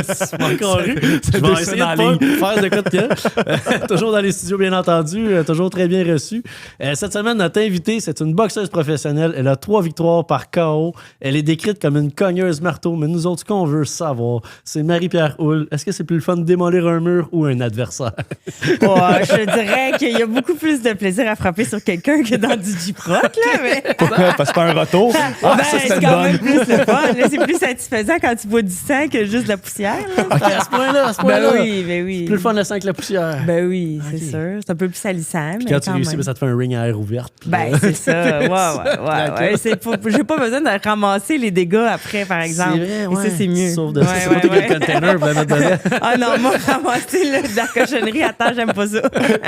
C'est pas encore eu. Je vais essayer de pas faire de quoi de pire. Toujours dans les studios, bien entendu. Toujours très bien reçu. Cette semaine, notre invitée, c'est une boxeuse professionnelle. Elle a 3 victoires par KO. Elle est décrite comme une cogneuse marteau, mais nous autres, ce qu'on veut savoir, c'est Marie-Pierre Houle. Est-ce que c'est plus le fun de démolir un mur ou un adversaire? Je dirais qu'il y a beaucoup plus de plaisir à frapper sur quelqu'un que dans du J-Proc, là, mais... Pourquoi? Parce que c'est pas un retour. C'est quand même plus le fun. Là, c'est plus satisfaisant quand tu bois du sang que juste de la poussière. Okay, à ce point-là. Ben oui. C'est plus le fun le sang que la poussière. Ben oui, c'est sûr. C'est un peu plus salissant. Puis quand tu réussis, ça te fait un ring à air ouverte. Ben, c'est ça. Ouais. J'ai pas besoin de ramasser les dégâts après, par exemple. C'est vrai, et ça, c'est mieux. Sauf de ça. C'est pas tout le container pour la mettre dedans. Ah non, moi, ramasser de la cochonnerie à terre, j'aime pas ça.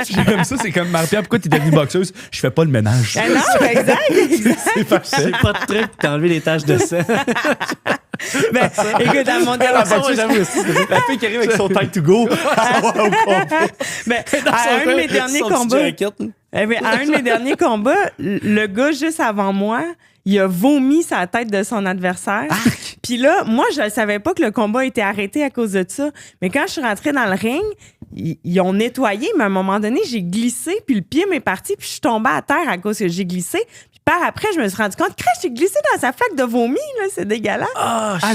J'aime ça, c'est comme Marie-Pierre, pourquoi t'es devenue boxeuse? Je fais pas le ménage. Ah non, exact. C'est parfait. C'est pas de truc, t'as enlevé les taches de sang. Ben, écoute, à mon La fille qui arrive avec son time to go. Ben, à un de mes derniers combats, à un de mes derniers combats, le gars juste avant moi, il a vomi sa tête de son adversaire. Puis là, moi, je ne savais pas que le combat a été arrêté à cause de ça. Mais quand je suis rentrée dans le ring, ils ont nettoyé, mais à un moment donné, j'ai glissé, puis le pied m'est parti, puis je suis tombée à terre à cause que j'ai glissé. Par après, je me suis rendu compte que j'ai glissé dans sa flaque de vomi, là, c'est dégueulasse.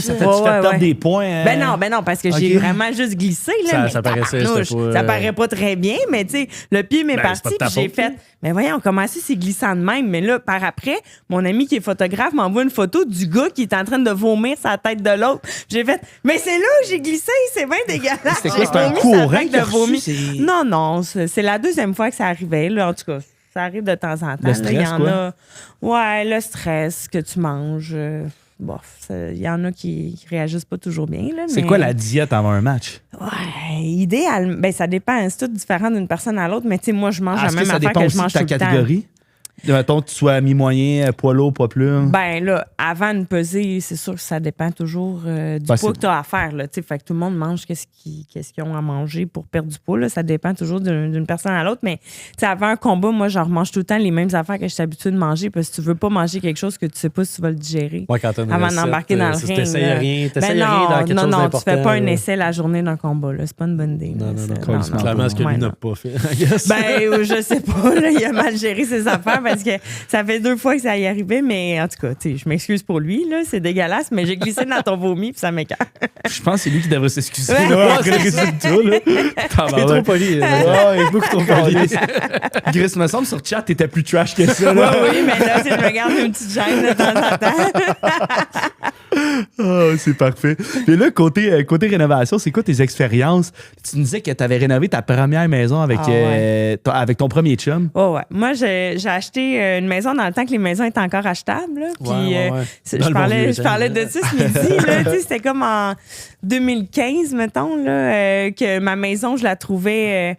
Ça fait perdre des points. Ben non, parce que j'ai vraiment juste glissé. Là, ça paraissait ça paraît pas très bien, mais tu sais, le pied m'est parti, puis j'ai fait. Mais voyons, comment ça, c'est glissant de même? Mais là, par après, mon ami qui est photographe m'envoie une photo du gars qui est en train de vomir sa tête de l'autre. J'ai fait, mais c'est là où j'ai glissé, c'est bien dégueulasse. C'était quoi, c'était un courant de vomi? Non, c'est la deuxième fois que ça arrivait, là, en tout cas. Ça arrive de temps en temps. Le stress, il y en quoi? a. Ouais, le stress que tu manges. Il y en a qui réagissent pas toujours bien. Là, c'est quoi la diète avant un match? Ouais, idéal. Ben, ça dépend. C'est tout différent d'une personne à l'autre. Mais tu sais, moi, je mange la même affaire que je mange tout le temps. Ta catégorie? Mettons que tu sois mi-moyen, poids lourd, poids plume. Ben là, avant de peser, c'est sûr que ça dépend toujours du poids que tu as à faire. Là, fait que tout le monde mange qu'est-ce qu'ils ont à manger pour perdre du poids. Là. Ça dépend toujours d'une personne à l'autre. Mais avant un combat, moi, je mange tout le temps les mêmes affaires que je suis habituée de manger parce que tu veux pas manger quelque chose que tu sais pas si tu vas le digérer avant d'embarquer dans le ring. T'essayes rien dans quelque chose non, d'important. Tu fais pas un essai la journée d'un combat. Là. C'est pas une bonne idée. Non. Clairement, ce que lui n'a pas fait. Ben, je sais pas. Là, il a mal géré ses affaires parce que ça fait 2 fois que ça y arrivait, mais en tout cas, je m'excuse pour lui, là, c'est dégueulasse, mais j'ai glissé dans ton vomi puis ça m'écoeure. Je pense que c'est lui qui devrait s'excuser. Après le résultat, là. Il est trop poli. Il est beaucoup trop poli. Gris, me semble, sur chat, t'étais plus trash que ça. Là. Oui, mais là, je me garde une petite gêne de temps en temps. C'est parfait. Et là, côté rénovation, c'est quoi tes expériences? Tu nous disais que tu avais rénové ta première maison avec ton premier chum. Ouais. Moi, j'ai acheté une maison dans le temps que les maisons étaient encore achetables. Là. Puis, je parlais de ça ce midi. Là, c'était comme en 2015, mettons, là, que ma maison, je la trouvais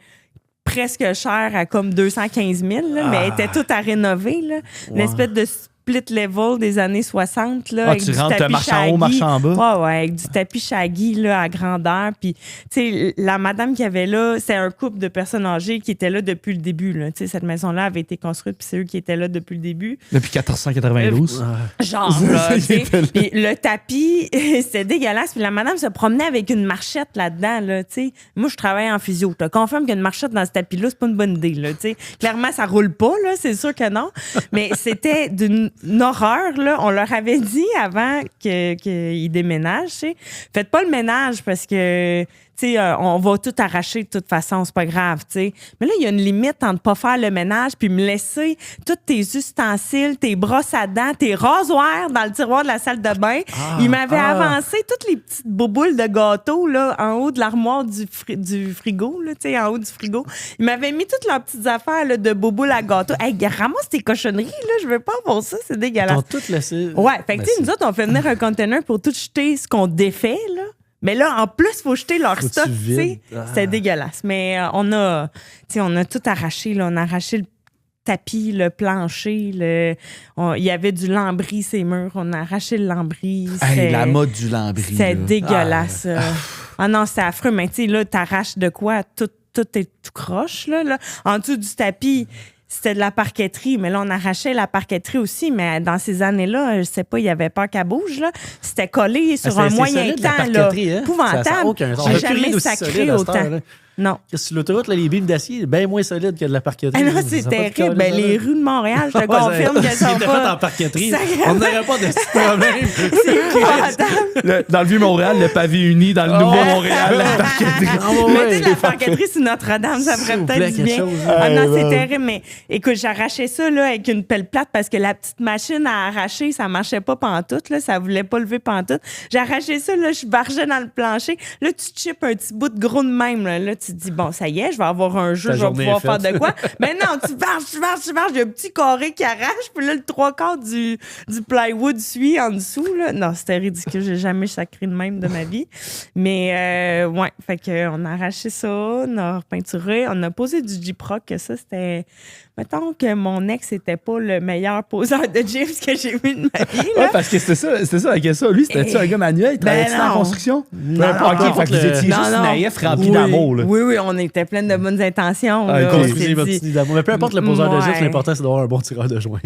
presque chère à comme 215 000, là, mais elle était toute à rénover. Là. Une espèce de split level des années 60. Là, tu rentres marche en haut, marche en bas? Ouais, avec du tapis shaggy là, à grandeur. Puis, tu sais, la madame qui avait là, c'est un couple de personnes âgées qui étaient là depuis le début. Là. Tu sais, cette maison-là avait été construite, puis c'est eux qui étaient là depuis le début. Depuis 1492? Genre, là, tu sais. Puis le tapis, c'était dégueulasse. Puis la madame se promenait avec une marchette là-dedans, là, tu sais. Moi, je travaille en physio. Je te confirme qu'une marchette dans ce tapis-là, c'est pas une bonne idée, là, tu sais. Clairement, ça roule pas, là, c'est sûr que non. Mais c'était d'une horreur, là. On leur avait dit avant qu'ils déménagent, tu sais. Faites pas le ménage parce que, tu sais, on va tout arracher de toute façon, c'est pas grave, tu sais. Mais là, il y a une limite entre pas faire le ménage puis me laisser tous tes ustensiles, tes brosses à dents, tes rasoirs dans le tiroir de la salle de bain. Il m'avait avancé toutes les petites bouboules de gâteau, là, en haut de l'armoire du frigo, là, tu sais, en haut du frigo. Il m'avait mis toutes leurs petites affaires, là, de bouboules à gâteau. Hey, ramasse tes cochonneries, là, je veux pas avoir ça, c'est dégueulasse. Ils ont tout laissé. Ouais, fait que, tu sais, nous autres, on fait venir un container pour tout jeter ce qu'on défait, là. Mais là, en plus, il faut jeter leur stock, tu sais. C'était dégueulasse. Mais on a tout arraché, là. On a arraché le tapis, le plancher. Il y avait du lambris, ces murs. On a arraché le lambris. Hey, la mode du lambris. C'est dégueulasse. Ah non, c'est affreux. Mais tu sais, là, t'arraches de quoi? Tout est tout croche, là. En dessous du tapis, c'était de la parqueterie. Mais là, on arrachait la parqueterie aussi. Mais dans ces années-là, je sais pas, il y avait peur qu'elle bouge, là. C'était collé sur un moyen temps, là. Épouvantable. J'ai jamais sacré autant. Non. Sur l'autoroute, là, les bimes d'acier, bien moins solides que de la parqueterie. Ah non, c'est terrible. Ben, les rues de Montréal, je te confirme qu'elles sont pas... en parqueterie. On n'aurait pas de ce problème. C'est épouvantable. Dans le Vieux-Montréal, le pavé uni. Dans le Nouveau-Montréal, la parqueterie. Mettez de la parqueterie sur Notre-Dame, ça ferait peut-être du bien. Ah non, c'est terrible. Mais écoute, j'arrachais ça là, avec une pelle plate parce que la petite machine à arracher, ça marchait pas pantoute. Là, ça voulait pas lever pantoute. J'arrachais ça, là, je bargeais dans le plancher. Là, tu chips un petit bout de gros de même. Là, tu te dis, bon, ça y est, je vais avoir un jeu, je vais pouvoir faire de quoi. Mais non, tu marches. Il y a un petit carré qui arrache, puis là, le 3/4 du plywood suit en dessous. Là. Non, c'était ridicule. J'ai jamais sacré de même de ma vie. Mais, ouais, fait qu'on a arraché ça, on a repeinturé, on a posé du J-Proc, que ça, c'était... Mettons que mon ex n'était pas le meilleur poseur de gyps que j'ai vu de ma vie. Là. Ouais, parce que c'était ça la question. Lui, c'était-tu un gars manuel? Il travaillait en construction? Non, OK, fait que vous étiez juste naïf, rempli d'amour. Là. Oui, on était plein de bonnes intentions. Construisez votre petit nid d'amour. Mais peu importe le poseur de gyps, l'important, c'est d'avoir un bon tireur de joint.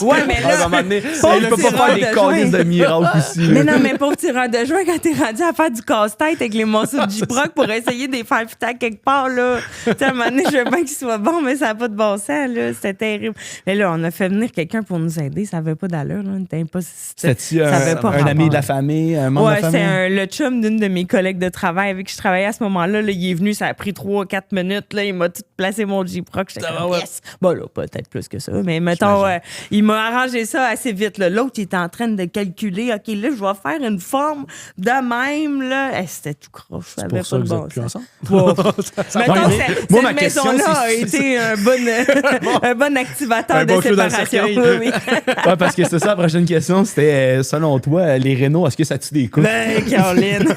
Ouais, mais là... À un moment donné, il peut pas faire des calices de miracles aussi. Mais non, mais pauvre tireur de joint, quand t'es rendu à faire du casse-tête avec les morceaux de J-Proc pour essayer de les faire fitter quelque part, là. Tu sais, à un moment donné, je veux bien qu'il soit bon, mais ça n'a pas de bon sens, là. C'était terrible. Mais là, on a fait venir quelqu'un pour nous aider. Ça n'avait pas d'allure, là. C'était-tu un ami de la famille, un membre de la famille? Ouais, c'est le chum d'une de mes collègues de travail avec qui je travaillais à ce moment-là. Là, il est venu, ça a pris 3-4 minutes. Là, il m'a tout placé mon J-Proc. J'étais comme, yes! Bon, là, peut-être plus que ça. Mais mettons, il m'a arrangé ça assez vite. Là. L'autre, il était en train de calculer. OK, là, je vais faire une forme de même. Là. C'était tout croche. C'est pour ça que vous êtes plus ensemble? Mettons, cette maison-là a été un bon activateur de séparation. Oui. Ouais, parce que c'est ça, la prochaine question, c'était, selon toi, les Renault, est-ce que ça tue des coups? Ben, Caroline.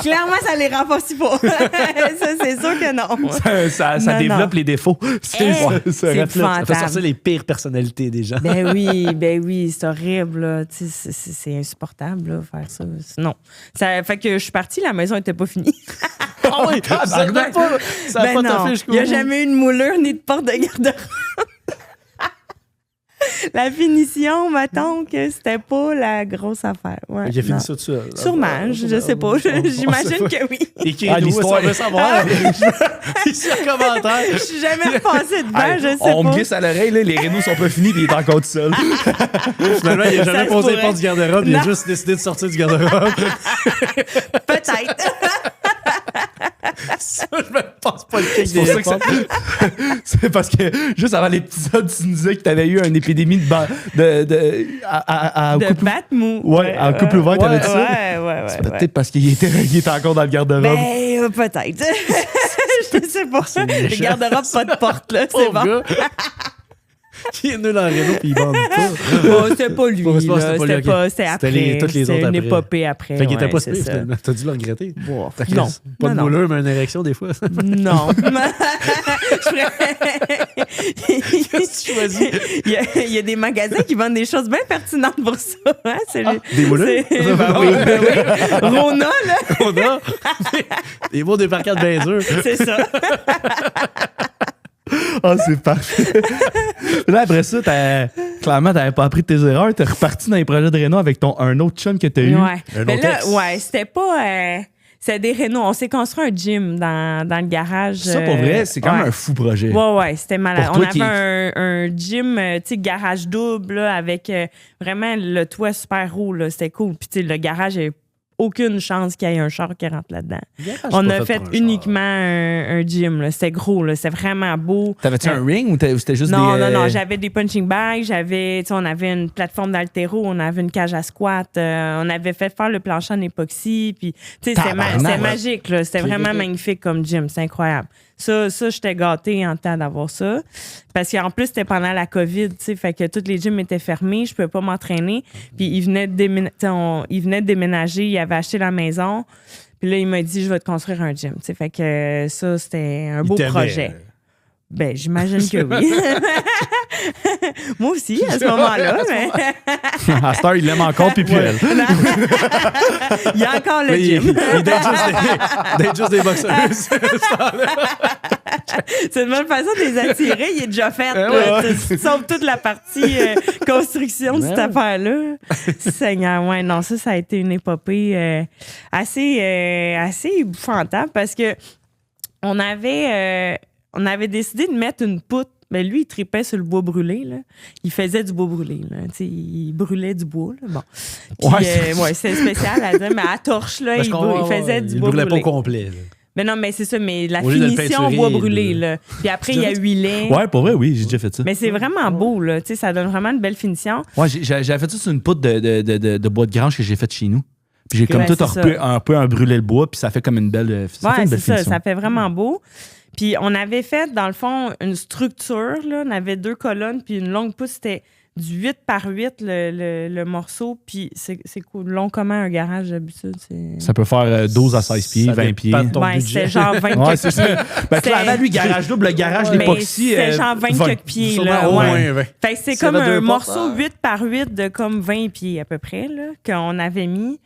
Clairement, ça les renforce pas. Ça, c'est sûr que non. Ça développe les défauts. C'est ça fait sortir les pires personnalités des gens. Ben oui, c'est horrible. Là. C'est insupportable, là, faire ça. Non. Ça fait que je suis partie, la maison n'était pas finie. Ah oui, ça n'a pas toffé jusqu'au bout. Il n'y a jamais eu de moulure ni de porte de garde-robe. La finition, mettons que c'était pas la grosse affaire. Ouais, j'ai fini ça tout seul. Sûrement, je sais pas. J'imagine que oui. L'histoire, on veut savoir. Ici en commentaire. Je suis jamais repassée dedans, je sais pas. On me glisse à l'oreille, là, les Renault sont pas finis, puis il est encore tout seul. Finalement, il n'a jamais posé les portes du garde-robe, il a juste décidé de sortir du garde-robe. Peut-être. Ça, je me pense pas le kick des portes. C'est parce que juste avant l'épisode, tu nous disais que tu avais eu une épidémie de Batmou. Ouais, en couple ouvert, t'avais dit ça? Ouais. C'est peut-être parce qu'il était encore dans le garde-robe. Ben, peut-être. Je sais pas. Le garde-robe, pas de porte, là. C'est bon. Il est venu dans le Renault puis il bande pas. C'était pas lui. C'était après. Toutes les autres une après. épopée après. Fait qu'il était pas si pire, finalement. T'as dû le regretter. Non. Pas de mouleur, mais une érection des fois. Non. Qu'est-ce que tu choisis? Il y a des magasins qui vendent des choses bien pertinentes pour ça. Hein? Des mouleurs? Oui. Rona, là. Rona? Des mots débarquants de bien durs. C'est ça. Ah, c'est parfait. Là, après ça, clairement, t'avais pas appris de tes erreurs. T'es reparti dans les projets de Renault avec un autre chum que t'as eu. Ouais. Mais là, c'était pas... c'est des Renault. On s'est construit un gym dans le garage. Ça, pour vrai, c'est quand même un fou projet. Ouais, c'était malade. On avait un gym, tu sais, garage double, là, avec vraiment le toit super haut, là. C'était cool. Puis, tu sais, le garage est aucune chance qu'il y ait un char qui rentre là-dedans. On a fait uniquement un gym. C'était gros. C'était vraiment beau. T'avais-tu un ring ou c'était juste Non. J'avais des punching bags. On avait une plateforme d'haltéro. On avait une cage à squat. On avait fait faire le plancher en époxy. Puis, c'était magique. Là. C'était vraiment magnifique comme gym. C'est incroyable. Ça, j'étais gâtée en temps d'avoir ça. Parce qu'en plus, c'était pendant la COVID, tu sais, fait que tous les gyms étaient fermés, je pouvais pas m'entraîner. Puis il venait de déménager, il avait acheté la maison. Puis là, il m'a dit, je vais te construire un gym. Tu sais, fait que ça, c'était un beau projet. Ben, j'imagine que oui. Moi aussi, à ce moment-là. Mais... À Star, il l'aime encore, puis elle. Il y a encore le gym. Il date juste des boxeuses. C'est une bonne façon de les attirer. Il est déjà fait. Tu sauves toute la partie construction de cette affaire-là. Seigneur, ouais, non, ça a été une épopée assez épouvantable parce que on avait décidé de mettre une poutre. Ben lui, il tripait sur le bois brûlé. Là. Il faisait du bois brûlé. Là. Il brûlait du bois. Là. Bon. Puis, c'est spécial à dire, mais à torche, là, il faisait du bois brûlé. Il brûlait pas au complet. Là. Mais non, mais c'est ça, mais la finition bois brûlé, là. Puis après, il y a huilé. Ouais, pour vrai, oui, j'ai déjà fait ça. Mais c'est vraiment beau, là. Tu sais, ça donne vraiment une belle finition. Ouais, j'avais fait ça sur une poutre de bois de grange que j'ai faite chez nous. Puis j'ai comme tout un peu brûlé le bois, puis ça fait comme une belle, finition. Ça fait vraiment beau. Puis on avait fait, dans le fond, une structure, là. On avait 2 colonnes, puis une longue poutre, c'était du 8 par 8, le morceau. Puis c'est long comment un garage d'habitude? Ça peut faire 12 à 16 pieds, 20 pieds. C'était genre 20 ouais, c'est ça. Clairement, lui, garage double, le garage d'époxy. C'était genre 20 quelques pieds. Là, Fait que c'est comme un morceau 8 par 8 de comme 20 pieds à peu près, là, qu'on avait mis.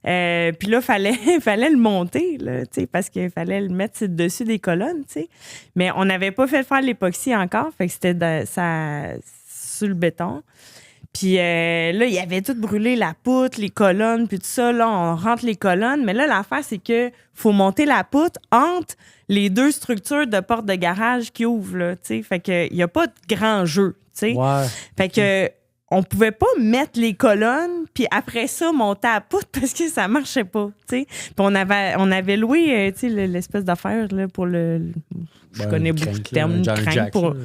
Puis là, fallait le monter, là, parce qu'il fallait le mettre dessus des colonnes. T'sais. Mais on n'avait pas fait faire l'époxy encore, fait que c'était sur le béton. Puis là, il avait tout brûlé, la poutre, les colonnes, puis tout ça. Là, on rentre les colonnes. Mais là, l'affaire, c'est que faut monter la poutre entre les 2 structures de porte de garage qui ouvrent. Là, fait qu'il n'y a pas de grand jeu. Ouais. Fait que... on pouvait pas mettre les colonnes puis après ça monter à la poutre parce que ça marchait pas, tu sais. Puis on avait loué l'espèce d'affaire là pour je connais beaucoup de termes,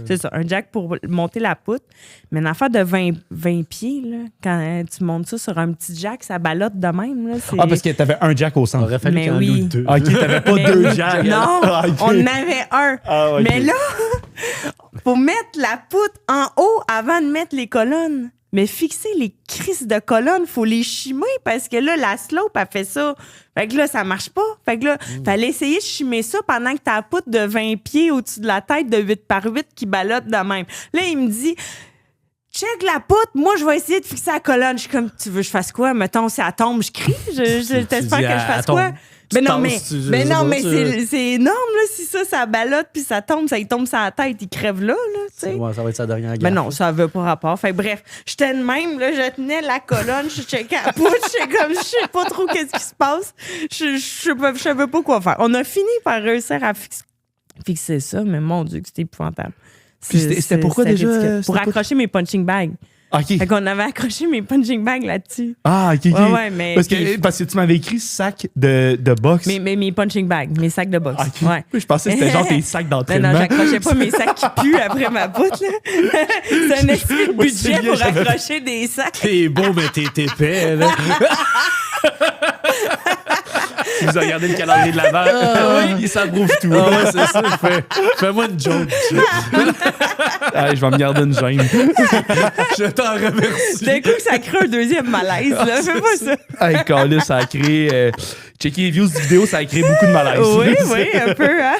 c'est ça, un jack pour monter la poutre, mais une affaire de 20 pieds là, quand tu montes ça sur un petit jack, ça ballotte de même là, parce que t'avais un jack au centre. Il aurait fallu qu'il y en ait 2. OK, t'avais pas 2 jacks. Non, on en avait un. Okay. Mais là, faut mettre la poutre en haut avant de mettre les colonnes. Mais fixer les crises de colonnes, faut les chimer parce que là, la slope, elle fait ça. Fait que là, ça marche pas. Fait que là, fallait essayer de chimer ça pendant que t'as la poutre de 20 pieds au-dessus de la tête de 8 par 8 qui ballotte de même. Là, il me dit, check la poutre, moi, je vais essayer de fixer la colonne. Je suis comme, tu veux que je fasse quoi? Mettons, si elle tombe, je crie. Je t'espère que je fasse quoi? Mais non, mais c'est énorme, là. Si ça ballotte puis ça tombe sur la tête, il crève là, tu sais. Ouais, ça va être sa dernière gaffe. Mais non, ça veut pas rapport. Fait bref, j'étais de même, là, je tenais la colonne, je checkais la poutre, j'étais comme, je sais pas trop qu'est-ce qui se passe. Je savais pas quoi faire. On a fini par réussir à fixer ça, mais mon Dieu, que c'était épouvantable. Puis c'était pourquoi déjà? Pour accrocher mes punching bags. OK. Fait qu'on avait accroché mes punching bags là-dessus. Ah, OK. Ouais, mais parce que tu m'avais écrit sac de boxe. Mes punching bags, mes sacs de boxe. Okay. Ouais. Je pensais que c'était genre tes sacs d'entraînement. Non, j'accrochais pas mes sacs qui puent après ma poutre. C'est un esprit de budget pour accrocher des sacs. T'es beau, mais t'es épais, là. Si vous regardez le calendrier de l'Avent, il s'approuve tout. Ah ouais, c'est ça. Fais-moi une joke. Je vais me garder une gêne. Je t'en remercie. D'un coup, ça crée un deuxième malaise. Là. Fais pas ça. Hey, Carlis, ça a créé... checker les views de vidéo, ça a créé beaucoup de malaise. Oui, un peu, hein?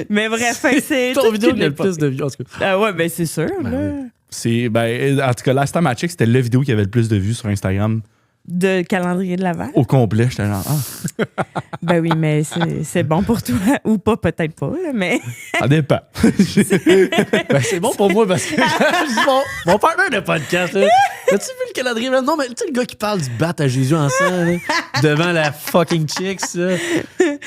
Mais bref, c'est... Ton vidéo qui a le plus de vues, en tout cas. Ah ouais, ben c'est sûr. En tout cas, Last Time I Check, c'était la vidéo qui avait le plus de vues sur Instagram. De calendrier de l'Avent? Au complet, j'étais là. Ben oui, mais c'est bon pour toi. Ou pas, peut-être pas, là, mais... Ça dépend. C'est bon pour moi parce que mon partenaire de podcast, là, as-tu vu le calendrier? Non, mais tu sais, le gars qui parle du bat à Jésus en sang, là, devant la fucking chicks, là.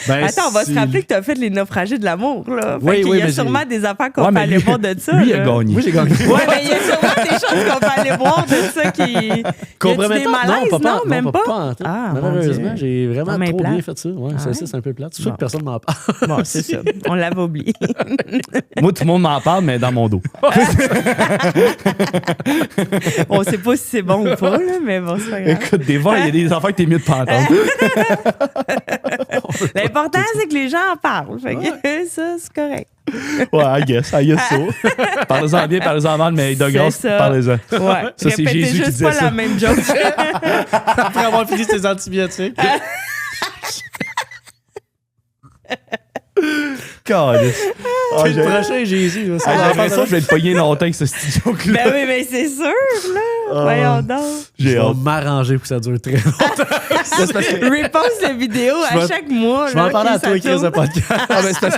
Ben, attends, on va se rappeler que tu as fait les naufragés de l'amour, là. Oui, il y a sûrement des affaires qu'on peut aller voir de ça. Lui, il a gagné. Oui, j'ai gagné. Ouais, mais il y a sûrement des choses qu'on peut aller voir de ça qui... Compromettant? Non, même pas. Malheureusement, j'ai vraiment trop plate. bien fait ça. Ouais, c'est un peu plate. C'est sûr que personne m'en parle. Bon, c'est ça. On l'avait oublié. Moi, tout le monde m'en parle, mais dans mon dos. On sait pas si c'est bon ou pas, là, mais bon, c'est pas grave. Écoute, des fois, il y a des affaires que t'es mieux de pas entendre. L'important, c'est que les gens en parlent. Fait que ça, c'est correct. Ouais, I guess so. Parlez-en bien, parlez-en mal, mais de grâce, parlez-en. Ouais. Ça, c'est Jésus qui juste disait pas ça. la même joke. Après avoir fini ses antibiotiques. Calisse. C'est le prochain Jésus. Là, J'ai l'impression que je vais être pogné longtemps avec ce studio là. Ben oui, mais c'est sûr, là. Voyons donc. Je J'ai vais hâte. m'arranger pour que ça dure très longtemps. C'est parce que- Repost la vidéo Je à vais- chaque mois. Je vais en là, parler à que ça toi, Chris, tourne. de podcast. Ah, ben, c'est parce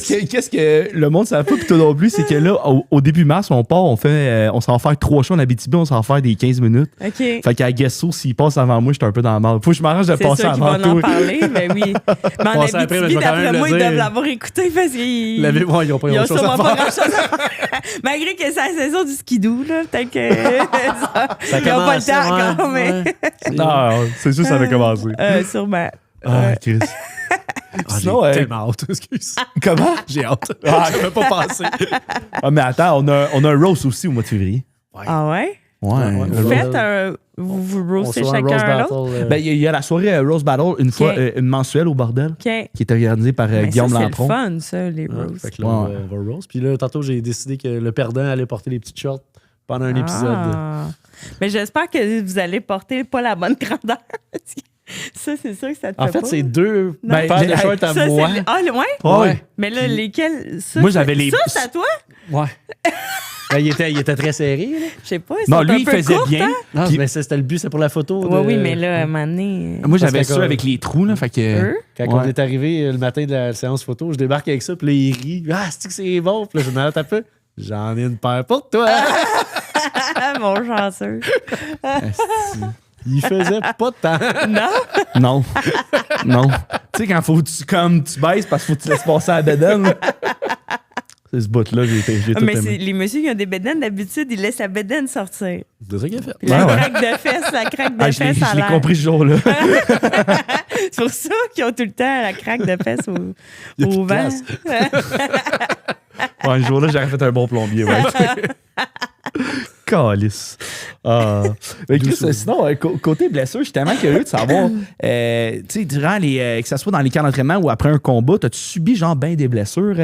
que qu'est-ce que le monde ne savait pas, puis toi non plus, c'est que là, au début mars, on part, on s'en va faire 3 shows en Abitibi, on s'en va faire des 15 minutes. OK. Fait qu'à Guesso, s'il passe avant moi, j'étais un peu dans la merde. Faut que je m'arrange de C'est passer sûr qu'ils avant vont en toi. parler, ben oui. Mais en Passer après, mais je Abitibi, vais quand même d'après le moi, ils dire. doivent l'avoir écouté parce qu'ils... La vie, moi, ils n'ont pas Ils ont grand-chose à sûrement pas faire. grand-chose à faire. Malgré que c'est la saison du skidoo, là. Peut-être que... Ça Ils n'ont pas le commence, temps ouais, encore, mais... ouais. Non, c'est sûr, ça avait commencé. Sûrement. Ah, Chris. Ah, Sinon, j'ai tellement hâte, excuse. Comment? J'ai hâte. Ah. Je n'avais pas pensé. Ah, mais attends, on a un roast aussi au mois de février. Ah ouais? Ouais. Ouais, le ouais. roast. Faites un... Vous roastez On se fait un chacun roast un battle, l'autre? Ben, il y a la soirée Rose Battle, une fois, une mensuelle au bordel, OK. qui est organisée par Mais Guillaume ça, c'est Lampron. le fun, ça, les Ouais, roasts. fait que là, Ouais. on va roast. Puis là, tantôt, j'ai décidé que le perdant allait porter les petites shorts pendant un épisode. Ah. Mais j'espère que vous allez porter pas la bonne grandeur. Ça, c'est sûr que ça te En fait fait, pas. c'est 2 Ben, paires de hey, shorts à Ça, moi. c'est... Ah, le... ouais? Ouais. Mais là, lesquels... Ça, Moi, j'avais les- Ça, c'est à toi? Ouais. Ben, il était très serré. Là. Je sais pas. Ils Non, sont lui, un il peu faisait courtes, bien. hein? Non, Puis- mais c'était le but, c'est pour la photo. Ouais, oui, mais là, à un moment donné... Moi, j'avais Parce que ça comme- avec les trous, là. Fait que. Eux? Quand Ouais. on est arrivé le matin de la séance photo, je débarque avec ça, puis là, il rit. Ah, c'est que c'est bon. Puis là, je me demande un peu. J'en ai une paire pour toi. Ah, mon chanceux. Il faisait pas de temps. Non? Non. Non. Tu sais, quand faut que tu baisses parce qu'il faut que tu laisses passer à la bedaine. là. C'est ce bout-là, j'ai tout Mais aimé. les messieurs qui ont des bédaines, d'habitude, ils laissent la bédaine sortir. C'est ça qu'il a fait. Puis la Ouais, ouais. craque de fesses, la craque de Ah, je l'ai fesses à je l'ai l'air. compris ce jour-là. C'est pour ça qu'ils ont tout le temps la craque de fesses Il y a plus au de vent. place. Ouais, ce jour-là, j'aurais fait un bon plombier, ouais. Calice. Ah. Mais Chris, sinon, côté blessure, je suis tellement curieux de savoir, tu sais, durant que ce soit dans les camps d'entraînement ou après un combat, t'as-tu subi genre ben des blessures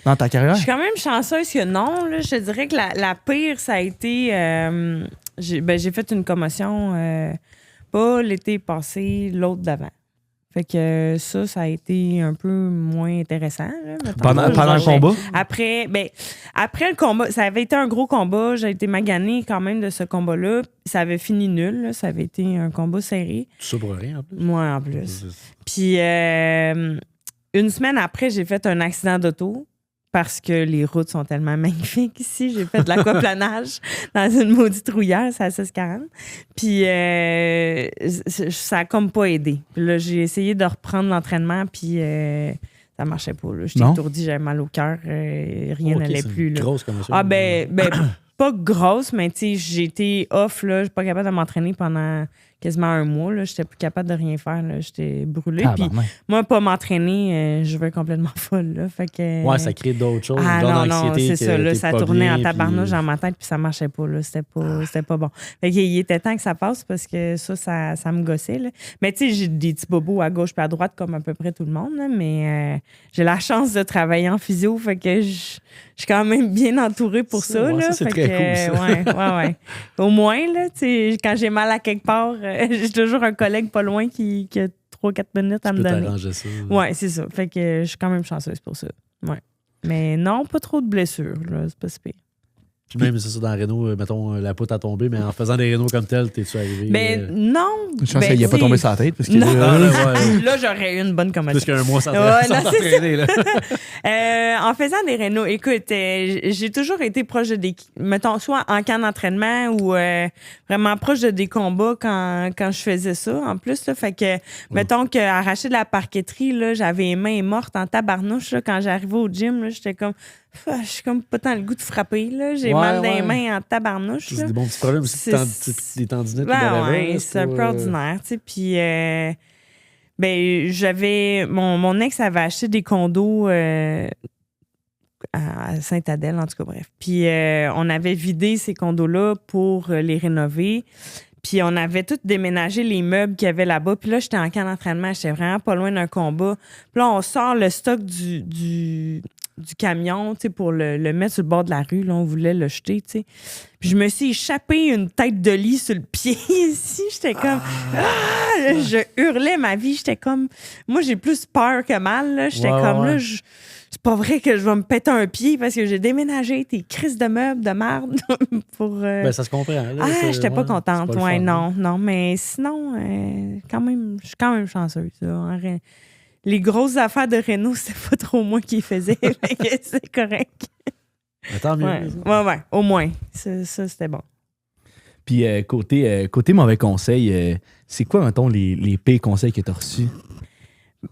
dans ta carrière? Je suis quand même chanceuse que non. Là. Je te dirais que la pire, ça a été... j'ai fait une commotion pas l'été passé, l'autre d'avant. Fait que ça a été un peu moins intéressant. Là, mettons. Pendant le Genre, combat? Après le combat, ça avait été un gros combat. J'ai été maganée quand même de ce combat-là. Ça avait fini nul. Là. Ça avait été un combat serré. Tout ça pour rien, en plus. Moi, en plus. Puis, une semaine après, j'ai fait un accident d'auto parce que les routes sont tellement magnifiques ici. J'ai fait de l'aquaplanage dans une maudite rouillère, c'est à 640. Puis, ça a comme pas aidé. Puis là, j'ai essayé de reprendre l'entraînement, puis ça marchait pas. Là. J'étais Non? étourdie, j'avais mal au cœur, rien Ok, n'allait c'est plus. une Là. grosse commotion. Ah, ben pas grosse, mais tu sais, j'étais off, là. Je suis pas capable de m'entraîner pendant quasiment un mois, là. J'étais plus capable de rien faire, là. J'étais brûlée. Puis moi, pas m'entraîner, je vais complètement folle, là. Fait que... Ouais, ça crée d'autres choses. Ah genre non, d'anxiété c'est que ça, là, t'es ça pas tournait bien, en tabarnouche puis- dans ma tête, puis ça marchait pas, là. C'était pas bon. Fait qu'il était temps que ça passe parce que ça me gossait, là. Mais tu sais, j'ai des petits bobos à gauche puis à droite comme à peu près tout le monde, là, mais j'ai la chance de travailler en physio, fait que je suis quand même bien entourée pour ça, Ouais, là. ça, c'est Fait très que, cool, ça. ouais. Au moins, là, tu sais, quand j'ai mal à quelque part, j'ai toujours un collègue pas loin qui a 3-4 minutes à Tu me peux donner. t'arranger ça. Ouais, c'est ça. Fait que je suis quand même chanceuse pour ça. Ouais. Mais non, pas trop de blessures, là. C'est pas si pire. Puis même, c'est ça, dans Renault, mettons, la poutre a tombé, mais en faisant des Renault comme tel, t'es-tu arrivé? Ben non. Une chance ben, qu'il n'a pas tu sais, tombé sur la tête. Parce que, Non. Ah, là, ouais. Là, j'aurais eu une bonne Plus commotion. qu'un mois sans Ouais, sans non, c'est t'entraîner, là. En faisant des rénaux, écoute, j'ai toujours été proche de des... Mettons, soit en camp d'entraînement ou vraiment proche de des combats quand je faisais ça, en plus. Là, fait que, mettons qu'arracher de la parqueterie, là, j'avais les mains mortes en tabarnouche. Là, quand j'arrivais au gym, là, j'étais comme... Je suis comme pas tant le goût de frapper. Là. J'ai Ouais, mal dans les ouais. mains en tabarnouche. C'est là. des bons petits problèmes aussi, des tendinites. Ben ouais, c'est un peu ordinaire, tu sais. Puis, ben, j'avais... Mon ex avait acheté des condos à Sainte-Adèle, en tout cas, bref. Puis, on avait vidé ces condos-là pour les rénover. Puis, on avait tout déménagé les meubles qu'il y avait là-bas. Puis là, j'étais en camp d'entraînement. J'étais vraiment pas loin d'un combat. Puis là, on sort le stock du camion, tu sais, pour le mettre sur le bord de la rue. Là, on voulait le jeter, tu sais. Puis je me suis échappé une tête de lit sur le pied ici. J'étais comme... Ah! Je hurlais ma vie. J'étais comme... Moi, j'ai plus peur que mal. Là. J'étais comme... Là, c'est pas vrai que je vais me péter un pied parce que j'ai déménagé tes crises de meubles de marde pour... Ben, ça se comprend. Là, j'étais pas contente. pas Ouais, fun, non. Mais sinon, quand même, je suis quand même chanceuse. Là. Les grosses affaires de Renault, c'est pas trop moi qui les faisais. C'est correct. Ben, tant mieux. Ouais, au moins. Ça, c'était bon. Puis côté mauvais conseil, c'est quoi, mettons, les pires conseils que tu as reçus?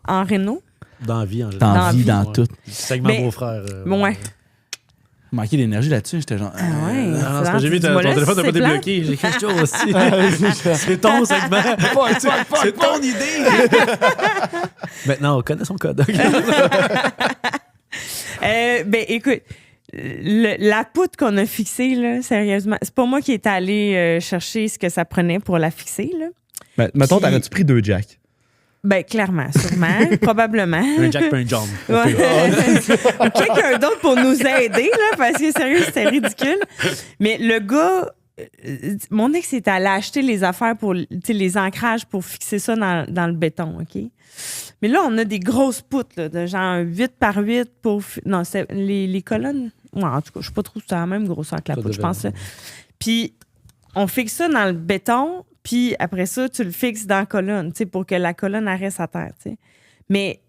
En Renault? Dans la vie, en général. Dans la vie, dans tout. Segment beau-frère. Ouais. Manqué d'énergie là-dessus, j'étais genre... ouais. Non, c'est parce que j'ai vu ton téléphone n'a pas débloqué. J'ai quelque chose aussi. C'est ton segment. C'est ton idée. Maintenant, on connaît son code. Ben, écoute, la poutre qu'on a fixée, là, sérieusement, c'est pas moi qui est allé chercher ce que ça prenait pour la fixer. Là. Ben, mettons, t'aurais-tu pris 2 jacks? Ben, clairement, sûrement, probablement. Un Jack et un John. Ouais. Ou quelqu'un d'autre pour nous aider, là, parce que sérieux, c'était ridicule. Mais le gars, mon ex est allé acheter les affaires pour les ancrages pour fixer ça dans le béton, OK? Mais là, on a des grosses poutres, là, de genre 8 par 8 pour... Non, c'est les colonnes... Ouais, en tout cas, je sais pas trop si c'est la même grosseur que la poutre, je pense. Puis, on fixe ça dans le béton, puis après ça, tu le fixes dans la colonne, tu sais, pour que la colonne reste à terre, tu sais. Mais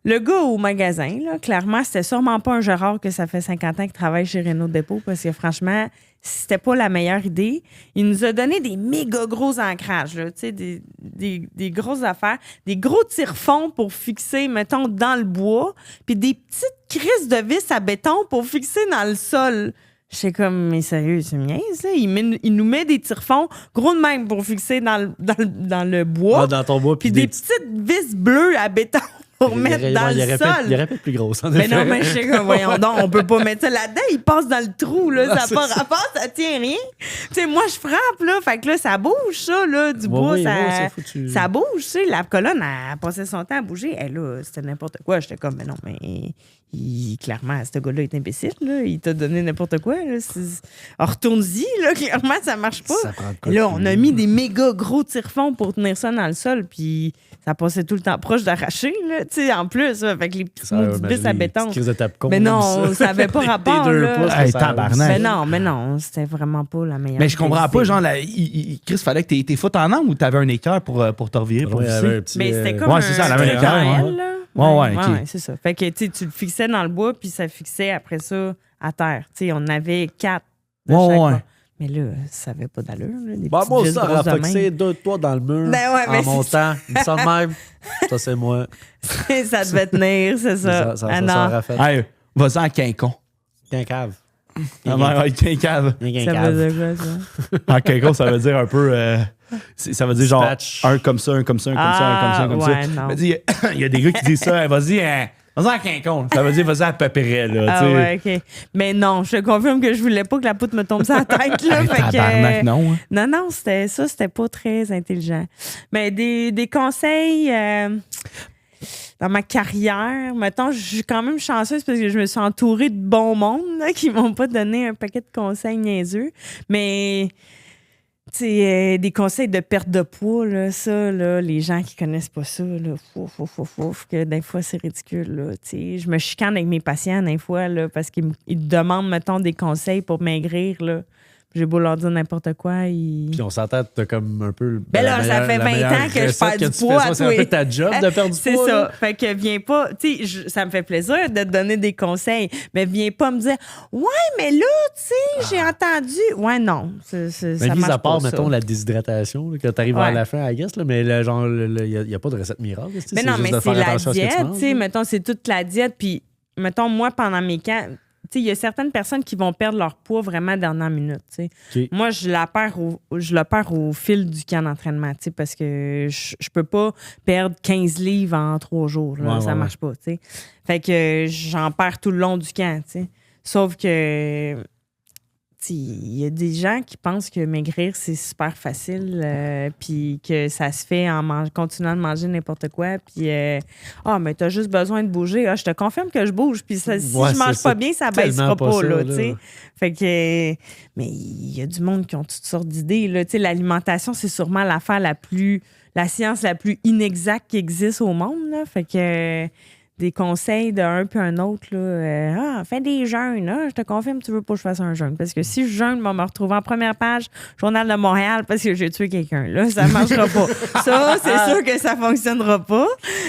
le gars au magasin, là, clairement, c'était sûrement pas un Gérard que ça fait 50 ans qu'il travaille chez Renault Dépôt, parce que franchement, c'était pas la meilleure idée. Il nous a donné des méga gros ancrages, là, tu sais, des grosses affaires, des gros tire-fonds pour fixer, mettons, dans le bois, puis des petites crises de vis à béton pour fixer dans le sol. J'étais comme, mais sérieux, c'est niaise, là. Il nous met des tire-fonds gros de même pour fixer dans le bois. Ah, dans ton bois. Puis des petites vis bleues à béton pour mettre dans le sol. Il aurait pu être plus grosse, en Mais effet. non, mais je sais que, voyons donc, on peut pas mettre ça là-dedans. Il passe dans le trou, là. Ça n'a pas rapport, ça tient rien. Tu sais, moi, je frappe, là. Fait que là, ça bouge, ça, là, du bois. Ça bouge, tu sais. La colonne a passé son temps à bouger. Et là, c'était n'importe quoi. J'étais comme, mais non, mais... clairement, ce gars-là est imbécile, là. Il t'a donné n'importe quoi, là. Retourne-y, là. Clairement, ça marche pas. Ça prend de quoi Et là, de on a mis des méga gros tire-fonds pour tenir ça dans le sol, puis ça passait tout le temps proche d'arracher, là. Tu sais, en plus, là, avec les petites vis à béton. Mais non, ça avait pas rapport, là. Hey, tabarnak. Mais non, c'était vraiment pas la meilleure. Mais je comprends pas, genre, Chris, fallait que t'es foot en angle ou t'avais un équerre pour te revirer pour visser? Mais c'était comme ouais, c'est ça, elle avait un équerre, là. Ouais, OK. Ouais, c'est ça. Fait que tu le fixais dans le bois, puis ça fixait après ça à terre. Tu sais, on avait 4 de chaque bord. Mais là, ça avait pas d'allure. Là, moi, ça aurait fixé 2 de toi dans le mur en montant. Dis ça de même. Ça, c'est moi. Ça devait tenir, c'est ça. Ça aurait fait. Hey, vas-y en quincon. Quincave. Quincave. Ça veut dire quoi, ça? En quincon, ça veut dire un peu... ça veut dire genre un comme ça, un comme ça, un comme ça, un comme ça, un comme ça. Non. Il y a des gars qui disent ça. Vas-y en quincon. Ça veut dire vas-y à peu près, là. Ouais, OK. Mais non, je te confirme que je voulais pas que la poutre me tombe sur la tête, là. Tabarnak, non. Non, c'était pas très intelligent. Mais des conseils... dans ma carrière, mettons, je suis quand même chanceuse parce que je me suis entourée de bon monde là, qui m'ont pas donné un paquet de conseils niaiseux. Mais, tu sais, des conseils de perte de poids, là, ça, là, les gens qui connaissent pas ça, là, que des fois, c'est ridicule, là, tu sais. Je me chicane avec mes patients, des fois, là, parce qu'ils me demandent, mettons, des conseils pour maigrir, là. J'ai beau leur dire n'importe quoi. Puis on s'entend, t'as comme un peu. Ben là, ça fait 20 ans que je perds du poids. C'est un peu ta job de perdre du poids. C'est ça. Fait que viens pas. Tu sais, ça me fait plaisir de te donner des conseils, mais viens pas me dire ouais, mais là, tu sais, j'ai entendu. Ouais, non. Ça mis à part, pas, mettons, la déshydratation, là, que t'arrives à la fin, I guess, là, mais là, genre, il n'y a pas de recette miracle. Mais non, mais c'est la diète. Tu sais, mettons, c'est toute la diète. Puis, mettons, moi, pendant mes camps, il y a certaines personnes qui vont perdre leur poids vraiment dernière minute. Okay. Moi, je le perds au fil du camp d'entraînement parce que je peux pas perdre 15 livres en 3 jours. Là, ça marche pas. T'sais. Fait que j'en perds tout le long du camp. T'sais. Sauf que il y a des gens qui pensent que maigrir, c'est super facile, puis que ça se fait en continuant de manger n'importe quoi, puis mais t'as juste besoin de bouger. Je te confirme que je bouge, puis si je mange pas bien, ça baissera pas, là, tu sais. Fait que... Mais il y a du monde qui ont toutes sortes d'idées, là. Tu sais, l'alimentation, c'est sûrement l'affaire la science la plus inexacte qui existe au monde, là. Fait que... des conseils d'un puis un autre, là. Fais des jeûnes. Je te confirme, tu veux pas que je fasse un jeûne. Parce que si je jeûne, je vais me retrouver en première page, Journal de Montréal, parce que j'ai tué quelqu'un. Là, ça ne marchera pas. Ça, c'est sûr que ça ne fonctionnera pas.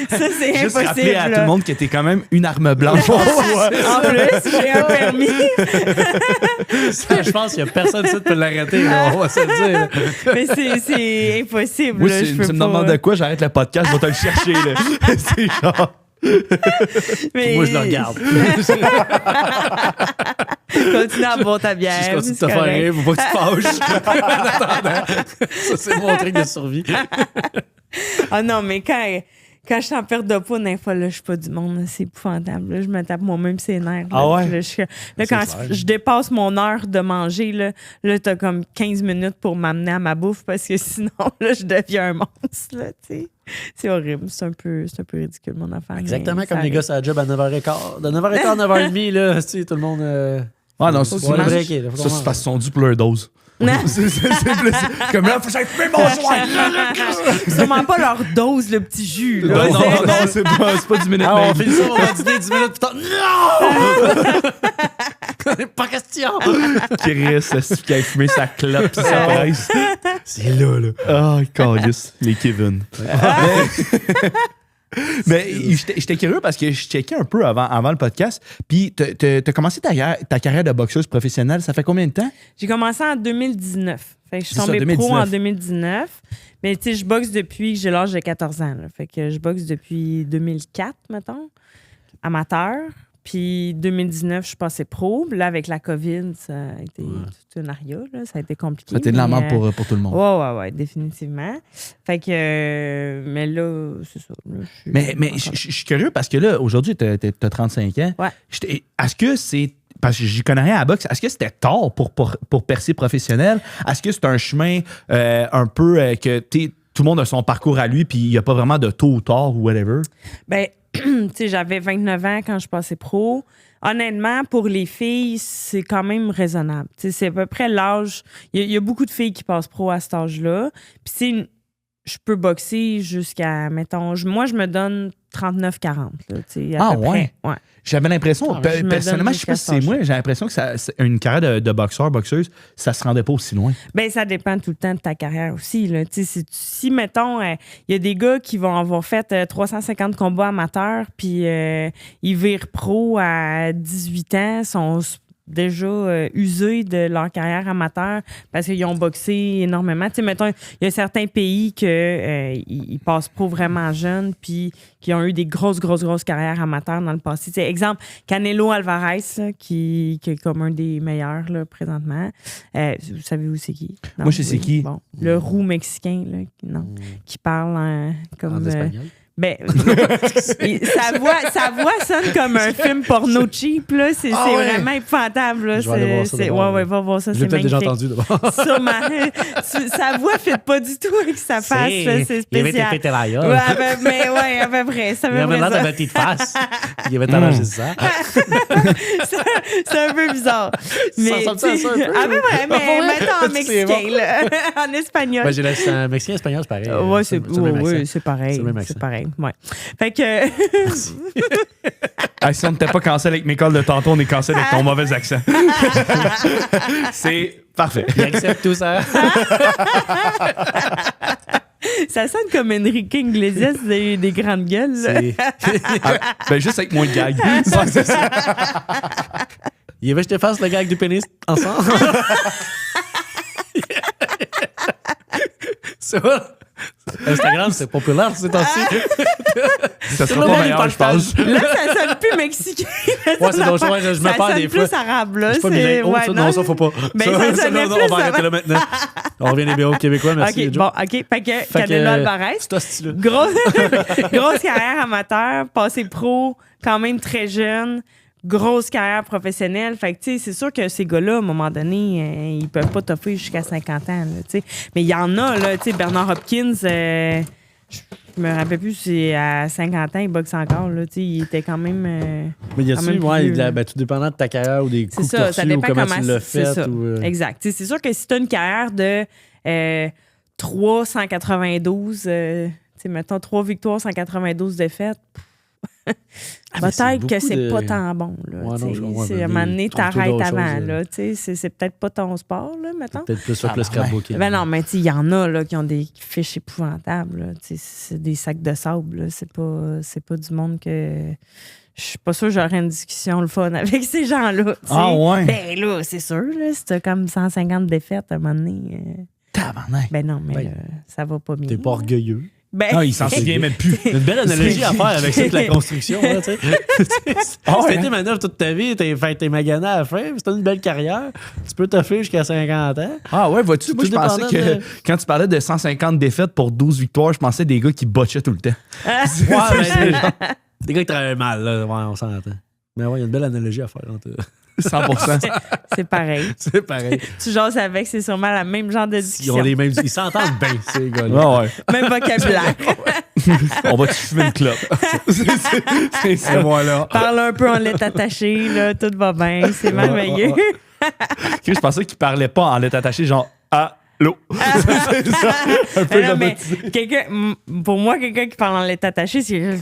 Ça, c'est juste impossible. rappeler à tout le monde que t'es quand même une arme blanche. En plus, j'ai un permis. Ça, je pense qu'il n'y a personne qui peut l'arrêter. On va se le dire. Mais c'est impossible. Moi, là, tu me demandes de quoi, j'arrête le podcast, je vais te le chercher. Là. C'est genre... Mais... Moi, je le regarde. Continue à boire ta bière. Juste continue de te faire rire, faut pas que tu te fâches. En attendant, ça, c'est mon truc de survie. Non, mais quand je suis en perte de poids, d'un fois, là, je suis pas du monde. Là, c'est épouvantable. Là, je me tape moi-même ses nerfs. Là, ouais? Là, quand je dépasse mon heure de manger, là t'as comme 15 minutes pour m'amener à ma bouffe parce que sinon, là, je deviens un monstre. Là, t'sais. C'est horrible. C'est un peu ridicule, mon affaire. Exactement comme les gars sur la job à 9h15. De 9h15 à 9h30, là, tu sais, tout le monde... non, c'est parce qu'ils sont dus pour leur dose. C'est plus comme là, faut que j'aille fumer mon soir. C'est sûrement pas leur dose, le petit jus. Là. Non, c'est pas 10 minutes. On fait ça, on va dîner 10 minutes plus tard. Non! Pas question! Chris, c'est qui a fumé sa clope pis sa presse. C'est là. Calice, les Kevin. Mais j'étais curieux parce que je checkais un peu avant le podcast. Puis, t'as commencé ta carrière de boxeuse professionnelle. Ça fait combien de temps? J'ai commencé en 2019. Fait que je suis tombée pro en 2019. Mais tu sais, je boxe depuis que j'ai l'âge de 14 ans. Là. Fait que je boxe depuis 2004, mettons, amateur. Puis 2019, je suis passée pro. Là, avec la COVID, ça a été tout un aria. Là. Ça a été compliqué. Ça a été de la merde pour tout le monde. Ouais, définitivement. Fait que... mais là, c'est ça. Là, mais je suis curieux parce que là, aujourd'hui, t'as 35 ans. Ouais. Est-ce que c'est... Parce que j'y connais rien à la boxe. Est-ce que c'était tard pour percer professionnel? Est-ce que c'est un chemin un peu que tout le monde a son parcours à lui puis il n'y a pas vraiment de tôt ou tard ou whatever? Ben, tu sais, j'avais 29 ans quand je passais pro. Honnêtement, pour les filles, c'est quand même raisonnable. Tu sais, c'est à peu près l'âge... Il y a beaucoup de filles qui passent pro à cet âge-là. Puis je peux boxer jusqu'à, mettons... Moi, je me donne 39-40. Là, à peu près. Ouais. J'avais l'impression, personnellement, je sais pas si c'est moi, j'ai l'impression que une carrière de boxeur, boxeuse, ça se rendait pas aussi loin. Ben ça dépend tout le temps de ta carrière aussi. Là. Si, mettons, il y a des gars qui vont avoir fait 350 combats amateurs, puis ils virent pro à 18 ans, sont déjà usés de leur carrière amateur parce qu'ils ont boxé énormément. Tu sais, mettons, il y a certains pays ils passent pro vraiment jeunes puis qui ont eu des grosses carrières amateurs dans le passé. Tu sais, exemple, Canelo Alvarez, là, qui est comme un des meilleurs là, présentement. Vous savez où c'est qui? Non, moi, je sais c'est qui. Bon, le roux mexicain là, qui parle comme... En espagnol? Ben, sa voix sonne comme un film porno cheap, là. C'est vraiment épouvantable, là. Je vais aller voir ça. Va voir ça, J'ai c'est peut-être magnifique. déjà entendu d'abord. Sûrement. Sa voix ne fit pas du tout avec sa face, là. C'est spécial. Ouais, à peu près. Ça il avait l'air de petite face. Il avait tendance ça. C'est un peu bizarre. Mais, ça ressemble à ça un peu. À peu près, mais maintenant en mexicain, là. En espagnol. Ben, j'ai l'accent mexicain, espagnol, c'est pareil. Ouais, c'est pareil. C'est pareil. Ouais. Fait que. Si on n'était pas cancel avec mes cols de tantôt, on est cancel avec ton mauvais accent. C'est parfait. Il accepte tout ça. Ça sonne comme Enrique Iglesias des grandes gueules. Juste avec moins de gag. Il veut que je te fasse le gag du pénis ensemble. C'est vrai. Instagram, c'est populaire ces temps-ci. Ça sera pas meilleur, je pense. Là, ça sonne plus mexicain. Ouais, c'est donc, je me perds des fois. Ça sonne plus arabe, là. C'est pas bilingue. Non, ça, faut pas. Mais ça sonnait plus. On va arrêter là maintenant. On revient des bureaux québécois, merci. OK. Fait que Canelo Alvarez. C'est style grosse carrière amateur, passé pro quand même très jeune. grosse carrière professionnelle. Fait que, tu sais, c'est sûr que ces gars-là, à un moment donné, ils peuvent pas toffer jusqu'à 50 ans, là, tu sais. Mais il y en a, là, tu sais, Bernard Hopkins, je me rappelle plus si à 50 ans, il boxe encore, là, tu sais, il était quand même... mais y a-tu, tout dépendant de ta carrière ou des coups que tu as reçus ou comment tu l'as fait. Exact. Tu sais, c'est sûr que si tu as une carrière de 392, tu sais, mettons 3 victoires, 192 défaites, peut-être que c'est pas tant bon. Là, à un moment donné, t'arrêtes avant. Là, c'est peut-être pas ton sport, là, mettons. Peut-être plus sur le scrapbooking. Ben non, mais il y en a là, qui ont des fiches épouvantables. Là, c'est des sacs de sable. Là, c'est pas du monde que... Je suis pas sûre que j'aurais une discussion le fun avec ces gens-là. T'sais. Ah ouais? Ben là, c'est sûr. Là, si t'as comme 150 défaites à un moment donné... Tabarnak. Ben non, mais là, ça va pas bien. T'es pas orgueilleux. Ben, non, il s'en souvient même plus. Une belle analogie à faire avec ça de la construction. Là, tu sais. Si t'as manœuvre toute ta vie, t'es magané à la fin, c'est une belle carrière, tu peux t'offrir jusqu'à 50 ans. Ah ouais, vois-tu, moi je pensais que quand tu parlais de 150 défaites pour 12 victoires, je pensais des gars qui botchaient tout le temps. Des gars qui travaillent mal, là, ouais, on s'entend. Mais ouais, il y a une belle analogie à faire entre 100%. C'est pareil. C'est pareil. Tu jases avec, c'est sûrement la même genre de discussion. Ils s'entendent bien, ces gars-là. Ah ouais. Même vocabulaire. On va te fumer une clope. c'est moi là. Parle un peu en lettres attachées, là, tout va bien, c'est merveilleux. Je pensais qu'il parlait pas en lettres attachées, genre allô. C'est ça. Un peu pour moi, quelqu'un qui parle en lettres attachées, c'est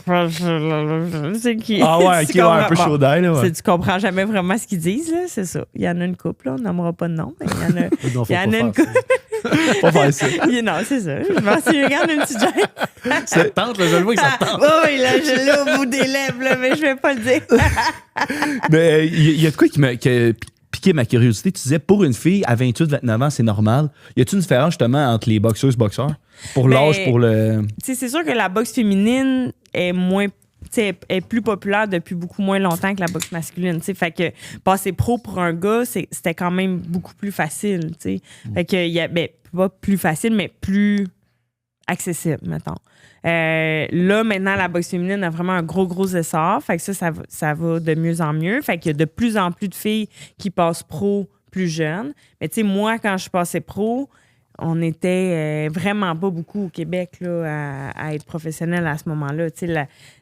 qui. Ah ouais, qui a un peu chaud d'ail, là. Ouais. Tu comprends jamais vraiment ce qu'ils disent, là, c'est ça. Il y en a une couple, là, on nommera pas de nom, mais il y en a une couple. Pas faire ça. Non, c'est ça. Je pense qu'il regarde une petite gêne. Ça te tente, là, je le vois que ça te tente. Oui, là, je l'ai au bout des lèvres, là, mais je vais pas le dire. Mais il y a de quoi qui a piqué ma curiosité. Tu disais, pour une fille à 28-29 ans, c'est normal. Y a-t-il une différence, justement, entre les boxeurs? Pour l'âge, pour le... C'est sûr que la boxe féminine est moins... est plus populaire depuis beaucoup moins longtemps que la boxe masculine. T'sais. Fait que passer pro pour un gars, c'était quand même beaucoup plus facile. T'sais. Fait que, pas plus facile, mais plus accessible, mettons. Là, maintenant, la boxe féminine a vraiment un gros essor. Fait que ça va de mieux en mieux. Fait qu'il y a de plus en plus de filles qui passent pro plus jeunes. Mais tu sais, moi, quand je passais pro, on était vraiment pas beaucoup au Québec là, à être professionnel à ce moment-là.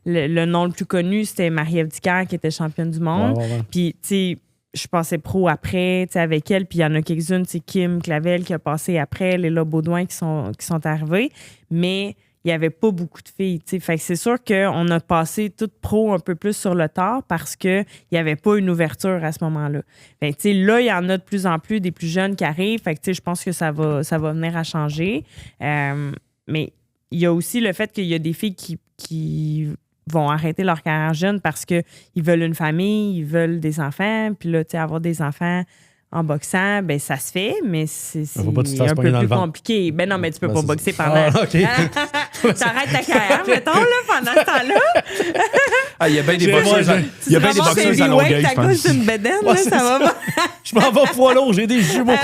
Le nom le plus connu, c'était Marie-Ève Dicker qui était championne du monde. Ouais. Puis, tu sais, je passais pro après avec elle. Puis, il y en a quelques-unes, Kim Clavel qui a passé après, Léla Baudouin qui sont arrivées. Mais il n'y avait pas beaucoup de filles. T'sais. Fait que c'est sûr qu'on a passé toute pro un peu plus sur le tard parce qu'il n'y avait pas une ouverture à ce moment-là. Ben, là, il y en a de plus en plus des plus jeunes qui arrivent. Fait que je pense que ça va venir à changer. Mais il y a aussi le fait qu'il y a des filles qui vont arrêter leur carrière jeune parce qu'ils veulent une famille, ils veulent des enfants. Puis là, avoir des enfants en boxant, ben ça se fait, mais c'est un peu plus compliqué. Ben non, mais tu peux pas boxer pendant... T'arrêtes ta carrière, mettons, là, pendant ce temps-là. Il y a bien des boxeuses à Longueuil, je pense. C'est une bédaine, là, ça va pas. Je m'en vais poids lourd, j'ai des jumeaux.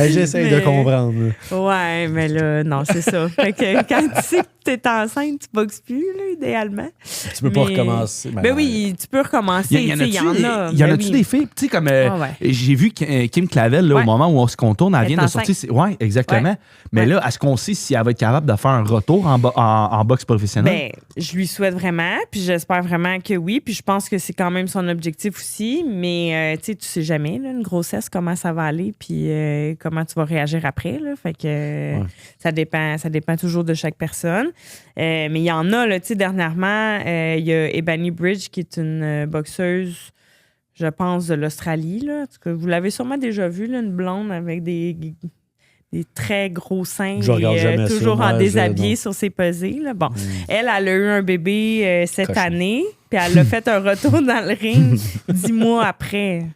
J'essaie de comprendre. Ouais, mais là, non, c'est ça. Fait que quand tu sais que t'es enceinte, tu boxes plus, là, idéalement. Tu peux pas recommencer. Ben oui, tu peux recommencer. Il y en a-tu des filles? Tu sais, comme j'ai vu Kim Clavel, là, au moment où on se contourne, elle vient de sortir. Oui, exactement. Mais là, est-ce qu'on sait si elle va être capable de faire un retour en boxe professionnelle? Ben, je lui souhaite vraiment, puis j'espère vraiment que oui. Puis je pense que c'est quand même son objectif aussi. Mais tu sais jamais, là, une grossesse, comment ça va aller, puis comment tu vas réagir après. Là. Fait que ça dépend toujours de chaque personne. Mais il y en a, là, tu sais, dernièrement, il y a Ebony Bridge, qui est une boxeuse, je pense, de l'Australie. Là. En tout cas, vous l'avez sûrement déjà vue, là, une blonde avec des très gros seins et toujours en déshabillé sur ses pesées. Là. Bon, elle a eu un bébé cette année, puis elle a fait un retour dans le ring 10 mois après.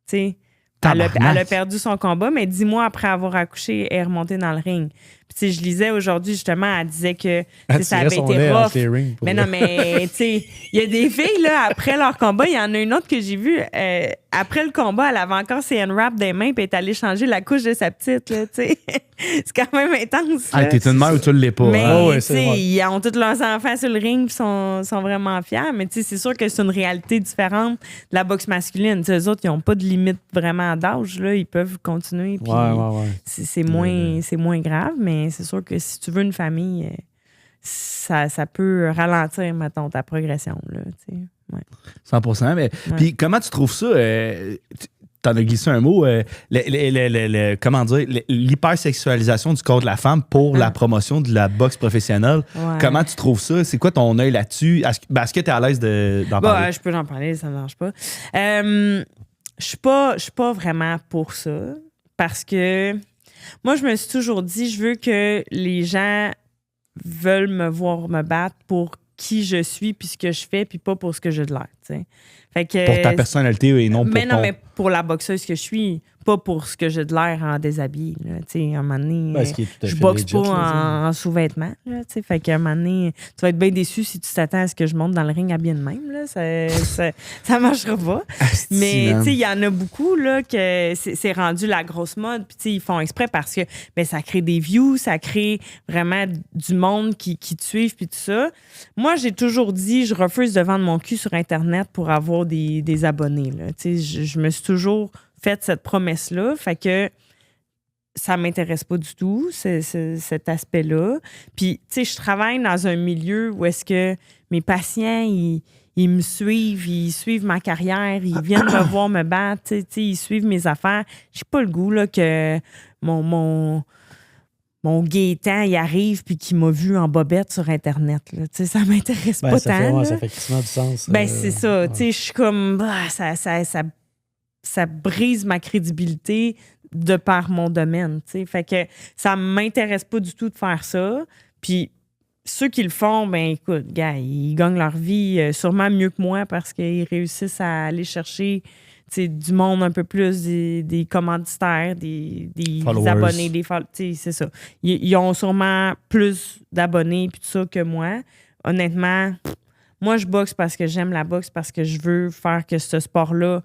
Tu sais. Elle a perdu son combat, mais 10 mois après avoir accouché, elle est remontée dans le ring. Puis, je lisais aujourd'hui, justement, elle disait que ça tirait avait son été lait rough. entre les rings Mais non, mais, tu sais, il y a des filles, là, après leur combat, il y en a une autre que j'ai vue. Après le combat, elle avait encore ses unwraps des mains, puis elle est allée changer la couche de sa petite, là, tu sais. C'est quand même intense. Ah, t'es une mère ou tu l'es pas. Mais, hein? tu sais, ils ont tous leurs enfants sur le ring, puis sont vraiment fiers. Mais, tu sais, c'est sûr que c'est une réalité différente de la boxe masculine. T'sais, eux autres, ils n'ont pas de limite vraiment d'âge, là. Ils peuvent continuer, puis c'est moins grave. Mais c'est sûr que si tu veux une famille, ça peut ralentir, mettons, ta progression, là, tu sais. Ouais. 100%. Mais, puis comment tu trouves ça? T'en as glissé un mot. Comment dire? L'hypersexualisation du corps de la femme pour la promotion de la boxe professionnelle. Ouais. Comment tu trouves ça? C'est quoi ton œil là-dessus? Est-ce que tu es à l'aise d'en parler? Je peux en parler, ça ne me dérange pas. Je suis pas vraiment pour ça. Parce que moi, je me suis toujours dit, je veux que les gens veulent me voir me battre pour qui je suis puis ce que je fais puis pas pour ce que j'ai de l'air, tu sais. Fait que, pour ta personnalité et non pour mais pour la boxeuse que je suis, pas pour ce que j'ai de l'air en déshabillé, tu sais. À un moment donné, je boxe pas en sous-vêtements, tu sais. Fait qu'à un moment donné, tu vas être bien déçu si tu t'attends à ce que je monte dans le ring habillé de même, là. Ça marchera pas. Mais, tu sais, il y en a beaucoup, là, que c'est rendu la grosse mode. Puis, tu sais, ils font exprès parce que ça crée des views, ça crée vraiment du monde qui te suivent, puis tout ça. Moi, j'ai toujours dit, je refuse de vendre mon cul sur Internet pour avoir des abonnés, là. Tu sais, je me suis toujours fait cette promesse-là. Fait que ça m'intéresse pas du tout, cet aspect-là. Puis, tu sais, je travaille dans un milieu où est-ce que mes patients, ils me suivent, ils suivent ma carrière, ils viennent me voir me battre, tu sais, ils suivent mes affaires. J'ai pas le goût, là, que mon Gaétan, il arrive puis qu'il m'a vu en bobette sur Internet. Là. Ça m'intéresse pas tant. Ça fait quasiment du sens. C'est ça. Je suis comme... ça brise ma crédibilité de par mon domaine. T'sais. Fait que ça m'intéresse pas du tout de faire ça. Puis ceux qui le font, écoute, gars, ils gagnent leur vie sûrement mieux que moi parce qu'ils réussissent à aller chercher du monde un peu plus, des commanditaires, des abonnés, c'est ça. Ils ont sûrement plus d'abonnés et tout ça que moi. Honnêtement, moi, je boxe parce que j'aime la boxe, parce que je veux faire que ce sport-là,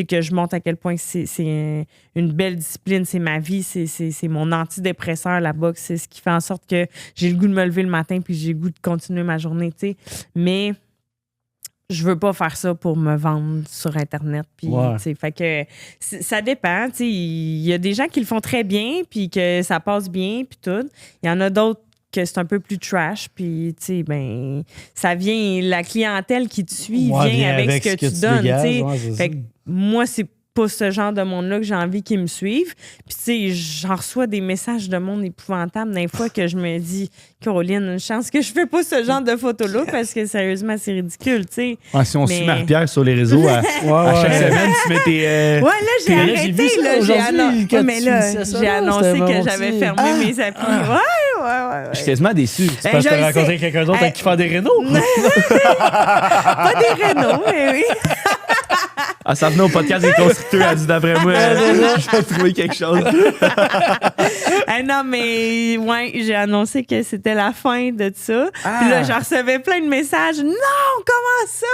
que je montre à quel point c'est une belle discipline, c'est ma vie, c'est mon antidépresseur, la boxe. C'est ce qui fait en sorte que j'ai le goût de me lever le matin puis j'ai le goût de continuer ma journée, Mais je veux pas faire ça pour me vendre sur Internet. Puis, fait que ça dépend. Il y a des gens qui le font très bien puis que ça passe bien puis tout. Il y en a d'autres que c'est un peu plus trash, puis ça vient, la clientèle qui te suit vient avec ce que tu donnes. Fait que moi, c'est pas ce genre de monde-là que j'ai envie qu'ils me suivent. Puis, j'en reçois des messages de monde épouvantable des fois que je me dis, Caroline, une chance que je fais pas ce genre de photos-là parce que sérieusement, c'est ridicule, si on suit Marie-Pierre sur les réseaux, à chaque semaine, tu mets tes... Ouais, là, j'ai arrêté, j'ai annoncé que j'avais fermé mes applis. Ouais. Je suis quasiment déçu. C'est parce que tu as rencontré quelqu'un d'autre qui fait des rénaux? Pas des rénaux, mais oui. Ça venait au podcast des constructeurs, elle dit d'après moi, je vais trouver quelque chose. Non, mais j'ai annoncé que c'était la fin de ça. Puis là, j'en recevais plein de messages. Non, comment ça?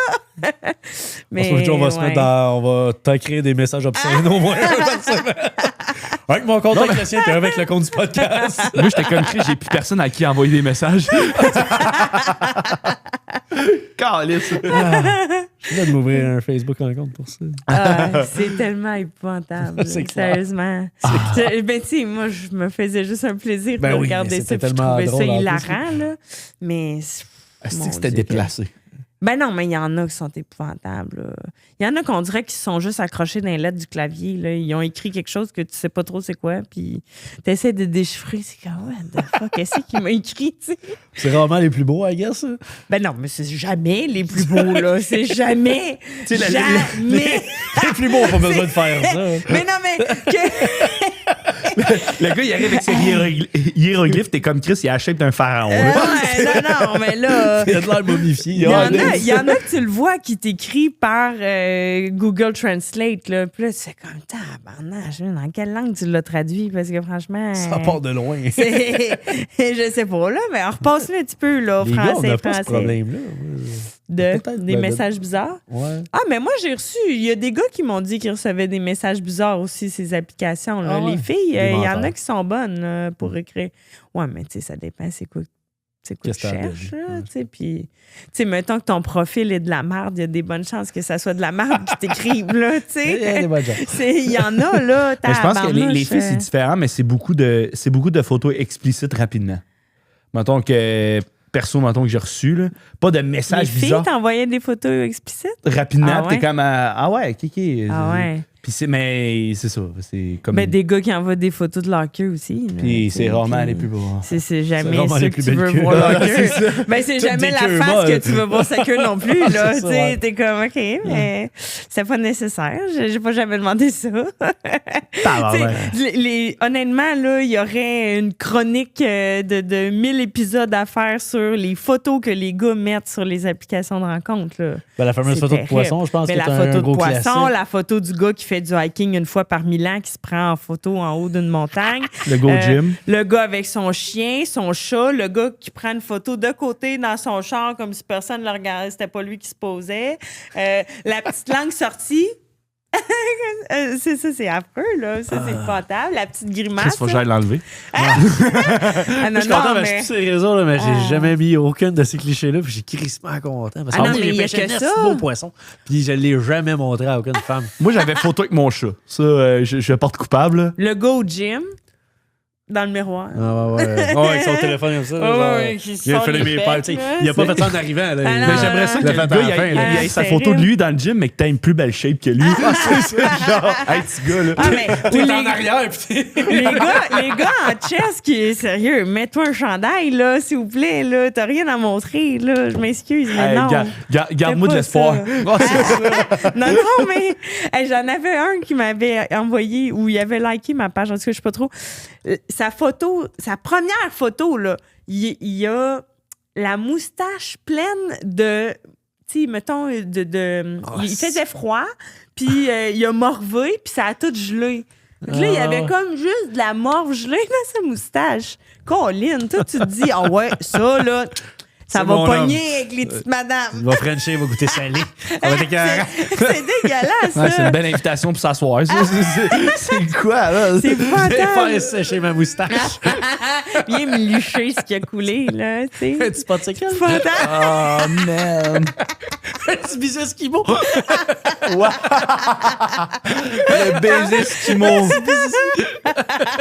Mais on va se mettre on va t'écrire des messages obscènes au moins. Avec mon compte avec le sien et avec le compte du podcast. Moi, j'étais comme Chris, j'ai plus personne à qui envoyer des messages. Calice. Je viens de m'ouvrir un Facebook en compte pour ça. C'est tellement épouvantable. Sérieusement. Moi, je me faisais juste un plaisir de regarder ça. Je trouvais ça hilarant. Là. Mais. Est-ce que c'était déplacé? Non, mais il y en a qui sont épouvantables. Il y en a qu'on dirait qu'ils sont juste accrochés dans les lettres du clavier. Là. Ils ont écrit quelque chose que tu sais pas trop c'est quoi, puis tu essaies de déchiffrer. C'est comme, what the fuck, qu'est-ce qu'il m'a écrit, tu sais? C'est rarement les plus beaux, I guess. Non, mais c'est jamais les plus beaux, là. C'est jamais. Jamais. Les plus beaux n'ont pas besoin de faire ça. Mais non, mais. Le gars, il arrive avec ses hiéroglyphes, t'es comme Chris, il a la shape d'un pharaon. Non, mais là... Il a de l'air momifié. Il y en a que tu le vois qui t'écrit par Google Translate, là. Puis là, c'est comme, tabarnage, dans quelle langue tu l'as traduit? Parce que franchement... Ça part de loin. Je sais pas, là, mais on repasse un petit peu, là, Les français, gars, on n'a pas français. ce problème-là. Des messages bizarres? Ouais. Ah, mais moi, j'ai reçu... Il y a des gars qui m'ont dit qu'ils recevaient des messages bizarres aussi, ces applications. Là. Ah ouais. Les filles, il y en a qui sont bonnes pour écrire. Ouais, mais tu sais, ça dépend, c'est quoi que tu cherches. Puis, tu sais, mettons que ton profil est de la merde, il y a des bonnes chances que ça soit de la merde qui t'écrivent, là, tu sais. Il y a des bonnes chances. Il y en a, là. Mais je pense que les filles, c'est différent, mais c'est beaucoup de photos explicites rapidement. Mettons que j'ai reçu, là, pas de messages bizarres. Les filles t'envoyaient des photos explicites? Rapidement, t'es comme OK. Ah ouais. Puis c'est ça. C'est comme. Ben, des gars qui envoient des photos de leur queue aussi. Puis c'est rarement les plus beaux. C'est jamais ceux que tu veux voir leur queue. Ben, c'est jamais la face que tu veux voir sa queue non plus, là. Tu sais, t'es comme, OK, mais c'est pas nécessaire. J'ai pas jamais demandé ça. Honnêtement, là, il y aurait une chronique de 1000 épisodes à faire sur les photos que les gars mettent sur les applications de rencontre, là. Ben, la fameuse photo de poisson, je pense que c'est un gros classique. La photo de poisson, la photo du gars qui fait du hiking une fois par 1000 ans, qui se prend en photo en haut d'une montagne. Le gars au gym. Le gars avec son chien, son chat. Le gars qui prend une photo de côté dans son char comme si personne ne le regardait. C'était pas lui qui se posait. La petite langue sortie. C'est affreux, là. Ça, c'est potable. La petite grimace. Il faut que j'aille l'enlever. Je suis content, mais je suis sur les réseaux, là, mais j'ai jamais mis aucun de ces clichés-là, puis j'ai crissement content. Parce que non, mais il y a pêché que 9 ça. beaux poissons, puis je l'ai jamais montré à aucune femme. Moi, j'avais photo avec mon chat. Ça, je porte coupable. Le gars au gym. Dans le miroir. Avec son téléphone comme ça. Il a fait mes pères. Il a pas fait ça en arrivant. Là. Mais j'aimerais ça que le gars il ait sa photo de lui dans le gym, mais que t'aies une plus belle shape que lui. C'est ça, genre, hey, petit gars, là. T'es en arrière, puis les gars en chess qui est sérieux, mets-toi un chandail, là, s'il vous plaît, là. T'as rien à montrer, là. Je m'excuse, mais non. Garde-moi de l'espoir. Non, mais j'en avais un qui m'avait envoyé, ou il avait liké ma page, en tout cas, je sais pas trop. Sa photo, sa première photo, là, il y a la moustache pleine de, tu sais, mettons, il faisait froid, puis il a morvé, puis ça a tout gelé. Donc là, il y avait comme juste de la morve gelée dans sa moustache. Colin, toi, tu te dis, ah ouais, ça, là... Ça va pogner avec les petites madames. Il va frencher, il va goûter salé. Ça va être écœurant. C'est dégueulasse, ça. C'est une belle invitation pour s'asseoir. C'est quoi, là? C'est pas Je vais faire sécher ma moustache. Viens me lucher ce qui a coulé, là, tu sais. Un petit pot de séquelle. Oh, man. Un petit baiser Eskimo. Le baiser Eskimo.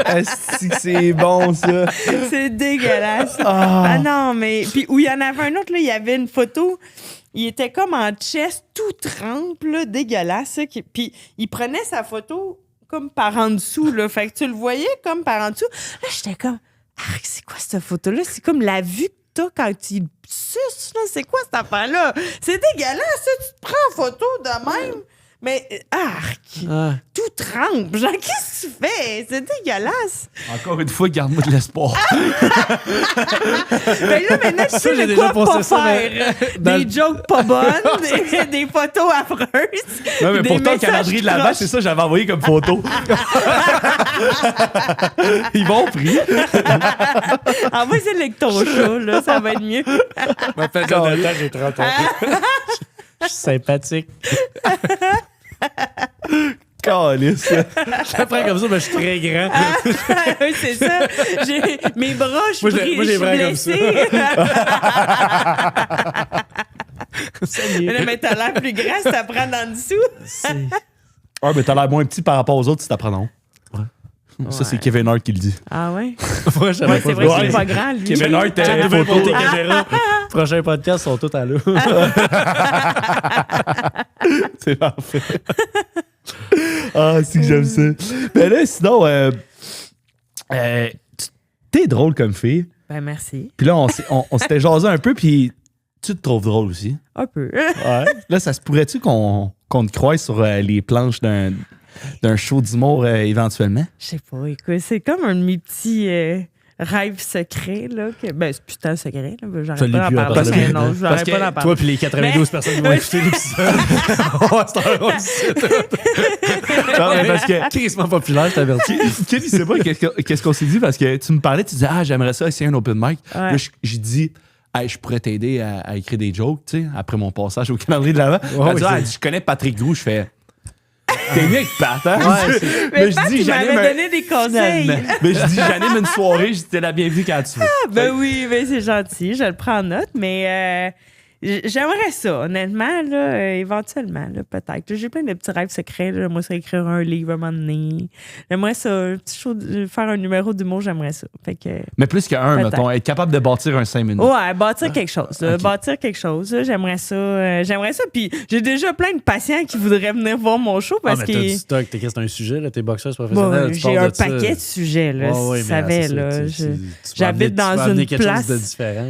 Est-ce que c'est bon, ça? C'est dégueulasse. Ah non, mais... Puis où il y en avait un autre, là, il y avait une photo... Il était comme en chest, tout trempe, là, dégueulasse. Ça, puis il prenait sa photo comme par en dessous, là. Fait que tu le voyais comme par en dessous. Là, j'étais comme... Ah, c'est quoi cette photo-là? C'est comme la vue que t'as quand tu suces, là. C'est quoi cette affaire-là? C'est dégueulasse, ça. Tu te prends en photo de même... Mais, tout trempe. Genre, qu'est-ce que tu fais? C'est dégueulasse. Encore une fois, garde-moi de l'espoir. Mais là, maintenant, tu sais de quoi pas faire. Des jokes pas bonnes, des photos affreuses. Non, mais pourtant, le calendrier de la vache, c'est ça que j'avais envoyé comme photo. Ils vont pris. Envoie ça avec ton chat, là, ça va être mieux. J'ai 30 ans. Je suis sympathique. Calice. Après, comme ça, ben, je suis très grand. Oui, c'est ça. Mes bras, je suis blessée. Mais t'as l'air plus grand si t'apprends dans dessous. Mais t'as l'air moins petit par rapport aux autres si t'apprends non. Ça, c'est Kevin Hart qui le dit. Ah ouais? C'est vrai qu'il est pas grand, lui. Kevin Hart, t'as une photo caméra. Prochain podcast sont tous à l'eau. C'est parfait. C'est que j'aime ça. Mais là, sinon, t'es drôle comme fille. Ben, merci. Puis là, on s'était jasé un peu, puis tu te trouves drôle aussi. Un peu. Ouais. Là, ça se pourrait-tu qu'on te croise sur les planches d'un d'un show d'humour éventuellement? Je sais pas, écoute, c'est comme un de mes petits rêves secrets, là. Ben, c'est putain secret, là. J'arrête pas d'en parler. Parce que, non, j'arrête pas d'en parler. Toi puis les 92 personnes qui vont écouter l'épisode. Non, mais parce que Crissement populaire, je t'avertis. Kenny, c'est pas qu'est-ce qu'on s'est dit parce que tu me parlais, tu disais j'aimerais ça essayer un open mic. Ouais. Là, j'ai dit hey, je pourrais t'aider à écrire des jokes, tu sais, après mon passage au calendrier de l'avant. Elle dit je connais Patrick Groux, je fais t'es mieux avec Pat, hein? Mais Pat, il m'avait donné des conseils. Mais je dis j'anime une soirée, je dis t'es la bienvenue quand tu veux. Ben oui, ben c'est gentil, je le prends en note, mais j'aimerais ça, honnêtement, là, éventuellement, là, peut-être. J'ai plein de petits rêves secrets. Là. J'aimerais ça écrire un livre à un moment donné. J'aimerais ça, un petit show, faire un numéro d'humour, j'aimerais ça. Fait que, mais plus qu'un, mettons, être capable de bâtir un 5 minutes. Ouais, bâtir quelque chose. Là, bâtir quelque chose. Là, j'aimerais ça. Puis j'ai déjà plein de patients qui voudraient venir voir mon show parce que. C'est un sujet, là, t'es boxeuse professionnelle. Bon, j'ai un paquet de sujets, là. Tu savais, là. J'habite dans une place.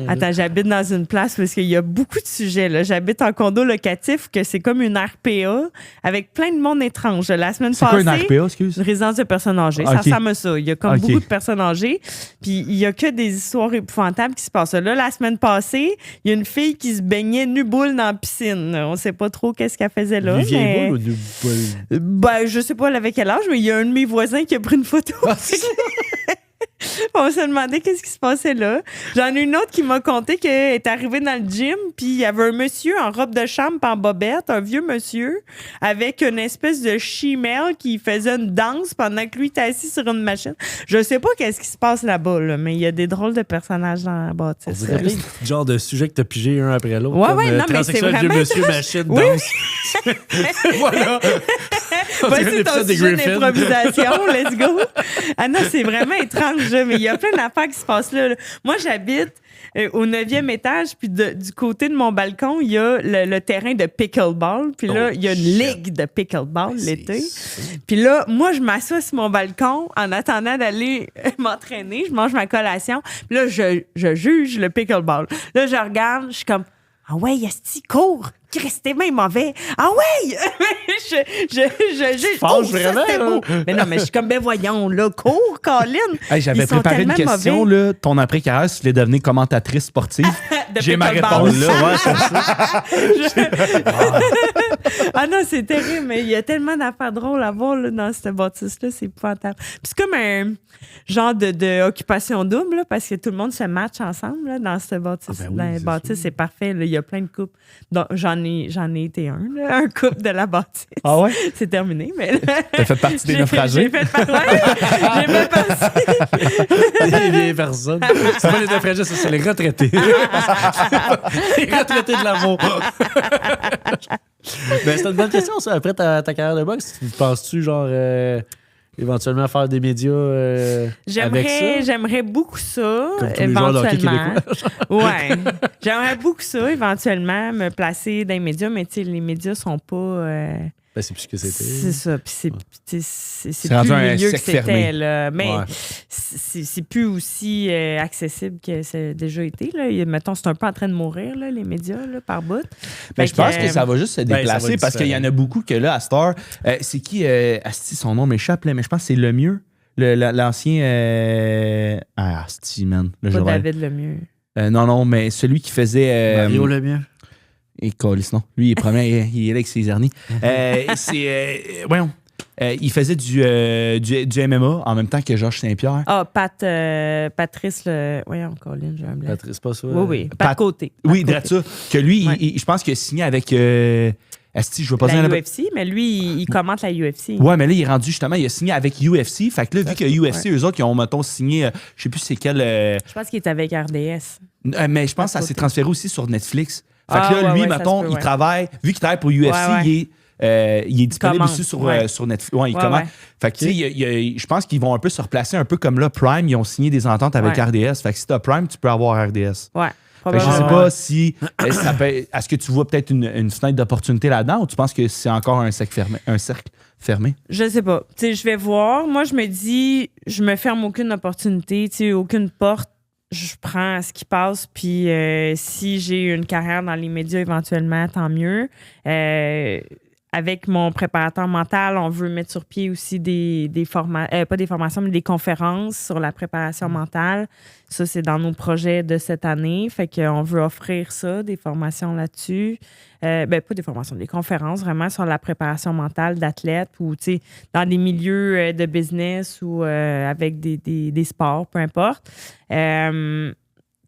Attends, j'habite dans une place parce qu'il y a beaucoup de sujets. Là. J'habite en condo locatif que c'est comme une RPA avec plein de monde étrange. La semaine passée, quoi une RPA, excuse? Une résidence de personnes âgées. Ça ressemble à ça. Il y a comme beaucoup de personnes âgées. Puis il y a que des histoires épouvantables qui se passent là. La semaine passée, il y a une fille qui se baignait nu-boule dans la piscine. On sait pas trop qu'est-ce qu'elle faisait là. Vieille boule ou nu-boule? Ben, je sais pas avec quel âge, mais il y a un de mes voisins qui a pris une photo. On se demandait qu'est-ce qui se passait là. J'en ai une autre qui m'a conté qu'elle est arrivée dans le gym, puis il y avait un monsieur en robe de chambre en bobette, un vieux monsieur, avec une espèce de she-male qui faisait une danse pendant que lui était assis sur une machine. Je sais pas qu'est-ce qui se passe là-bas, là, mais il y a des drôles de personnages dans la bâtisse. On dirait le genre de sujet que t'as pigé un après l'autre. Ouais, non, mais c'est vraiment... vieux monsieur, machine, danse. Voilà. C'est ton sujet d'improvisation, let's go. Ah non, c'est vraiment étrange, mais il y a plein d'affaires qui se passent là. Moi, j'habite au 9e étage, puis du côté de mon balcon, il y a le terrain de pickleball. Puis là, il y a une ligue de pickleball l'été. Puis là, moi, je m'assois sur mon balcon en attendant d'aller m'entraîner. Je mange ma collation. Puis là, je juge le pickleball. Là, je regarde, je suis comme « Ah ouais, Esti, cours! » Christ, même mauvais. Ah ouais! je fâche vraiment, ça, beau. Mais non, mais je suis comme, ben voyons, là, cours, Colin. Hey, j'avais préparé une question, là, ton après-carrière, si tu voulais devenir commentatrice sportive. J'ai ma réponse là. Ouais, c'est ça. Ah non, c'est terrible, mais il y a tellement d'affaires drôles à voir là, dans cette bâtisse-là, c'est épouvantable. Puis c'est comme un genre de occupation double, là, parce que tout le monde se match ensemble là, dans cette bâtisse. Ah ben oui, dans la bâtisse, c'est parfait. Là. Il y a plein de couples. Donc, j'en ai été un couple de la bâtisse. Ah ouais? C'est terminé, mais... T'as fait partie des naufragés? J'ai fait partie. Les vieilles personnes. C'est pas les naufragés, c'est les retraités. Les retraités de l'amour. Ben, c'est une bonne question, ça. Après ta carrière de boxe, penses-tu, genre... éventuellement faire des médias avec ça? J'aimerais beaucoup ça, comme tous éventuellement. Les ouais. J'aimerais beaucoup ça, éventuellement, me placer dans les médias, mais tu sais, les médias sont pas... Ben, c'est plus ce que c'était. C'est ça. Puis c'est plus rendu le milieu un que sec fermé. c'était. Là. Mais Ouais. c'est plus aussi accessible que ça a déjà été. Là. Mettons, c'est un peu en train de mourir, là, les médias, là, par bout. Mais je pense que ça va juste se déplacer parce qu'il y en a beaucoup que là, à cette heure, c'est qui, Asti, son nom m'échappe, là, mais je pense que c'est Lemieux, l'ancien... Asti, man. Là, Pas David Lemieux. non, mais celui qui faisait... Mario Lemieux. Et Colis, non. Lui, il est là avec ses hernies. Voyons. Il faisait du MMA en même temps que Georges Saint-Pierre. Ah, Patrice, voyons, Colin, j'ai un blanc. Patrice, pas ça. Oui. Pat Côté. Oui, direct ça. Que lui, je pense qu'il a signé avec... Asti, je veux pas la dire... UFC, mais lui, il commente la UFC. Ouais, mais là, il est rendu justement, il a signé avec UFC. Fait que là, vu que UFC, eux autres, ils ont, mettons, signé, je sais plus c'est quel... Je pense qu'il est avec RDS. Mais je pense que ça s'est transféré aussi sur Netflix. Fait que là, lui, mettons, il travaille, vu qu'il travaille pour UFC, il est disponible aussi sur Netflix. Ouais, il commande. Fait que, tu sais, je pense qu'ils vont un peu se replacer un peu comme là, Prime, ils ont signé des ententes avec RDS. Fait que si t'as Prime, tu peux avoir RDS. Ouais. Fait que je sais pas si est-ce que tu vois peut-être une fenêtre d'opportunité là-dedans ou tu penses que c'est encore un cercle fermé? Je sais pas. Tu sais, je vais voir. Moi, je me dis, je me ferme aucune opportunité, tu sais, aucune porte. Je prends ce qui passe, puis si j'ai une carrière dans les médias éventuellement, tant mieux. avec mon préparateur mental, on veut mettre sur pied aussi pas des formations, mais des conférences sur la préparation mentale. Ça, c'est dans nos projets de cette année. Fait qu'on veut offrir ça, des formations là-dessus. Pas des formations, des conférences vraiment sur la préparation mentale d'athlètes ou, tu sais, dans des milieux de business ou avec des sports, peu importe. Tu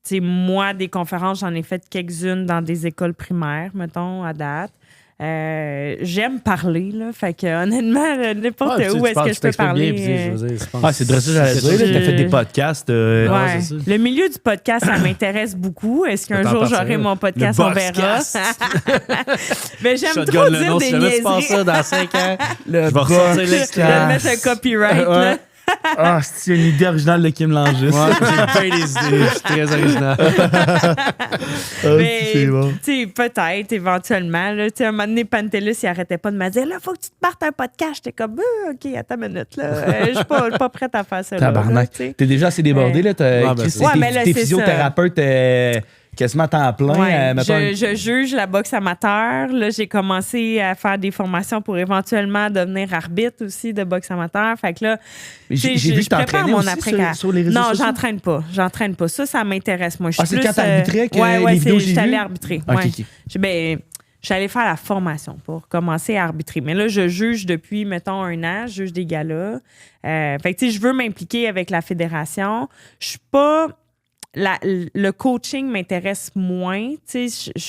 sais, moi, des conférences, j'en ai fait quelques-unes dans des écoles primaires, mettons, à date. J'aime parler, là. Fait que, honnêtement, n'importe où est-ce que je peux parler. C'est de ça, j'allais dire. Tu as fait des podcasts. Le milieu du podcast, ça m'intéresse beaucoup. Est-ce qu'un jour, j'aurai mon podcast? On verra. Mais j'aime trop dire des niaiseries. Je vais ça dans 5 ans. Je vais ressortir l'extrait. Je vais mettre un copyright, là. C'est une idée originale de Kim Langis. Ouais, j'ai plein des idées. Je suis très original. Mais, bon. Tu sais, peut-être, éventuellement. Là, un moment donné, Pantelis, il arrêtait pas de me dire, là, faut que tu te partes un podcast. J'étais comme, OK, attends une minute, là. Je suis pas prête à faire ça. Tabarnak. T'es déjà assez débordé, là. T'es physiothérapeute quasiment à temps plein. Ouais, je juge la boxe amateur. Là, j'ai commencé à faire des formations pour éventuellement devenir arbitre aussi de boxe amateur. Fait que là, j'ai vu que t'entraînais aussi sur les réseaux sociaux. Non, j'entraîne pas. Ça m'intéresse. Moi, je suis c'est quand t'arbitrais que les vidéos, j'ai vu? allée arbitrer. Okay, ouais. okay. Je suis allée faire la formation pour commencer à arbitrer. Mais là, je juge depuis, mettons, 1 an. Je juge des galas. Fait que, tu sais, je veux m'impliquer avec la fédération. Je suis pas... le coaching m'intéresse moins. Tu sais, je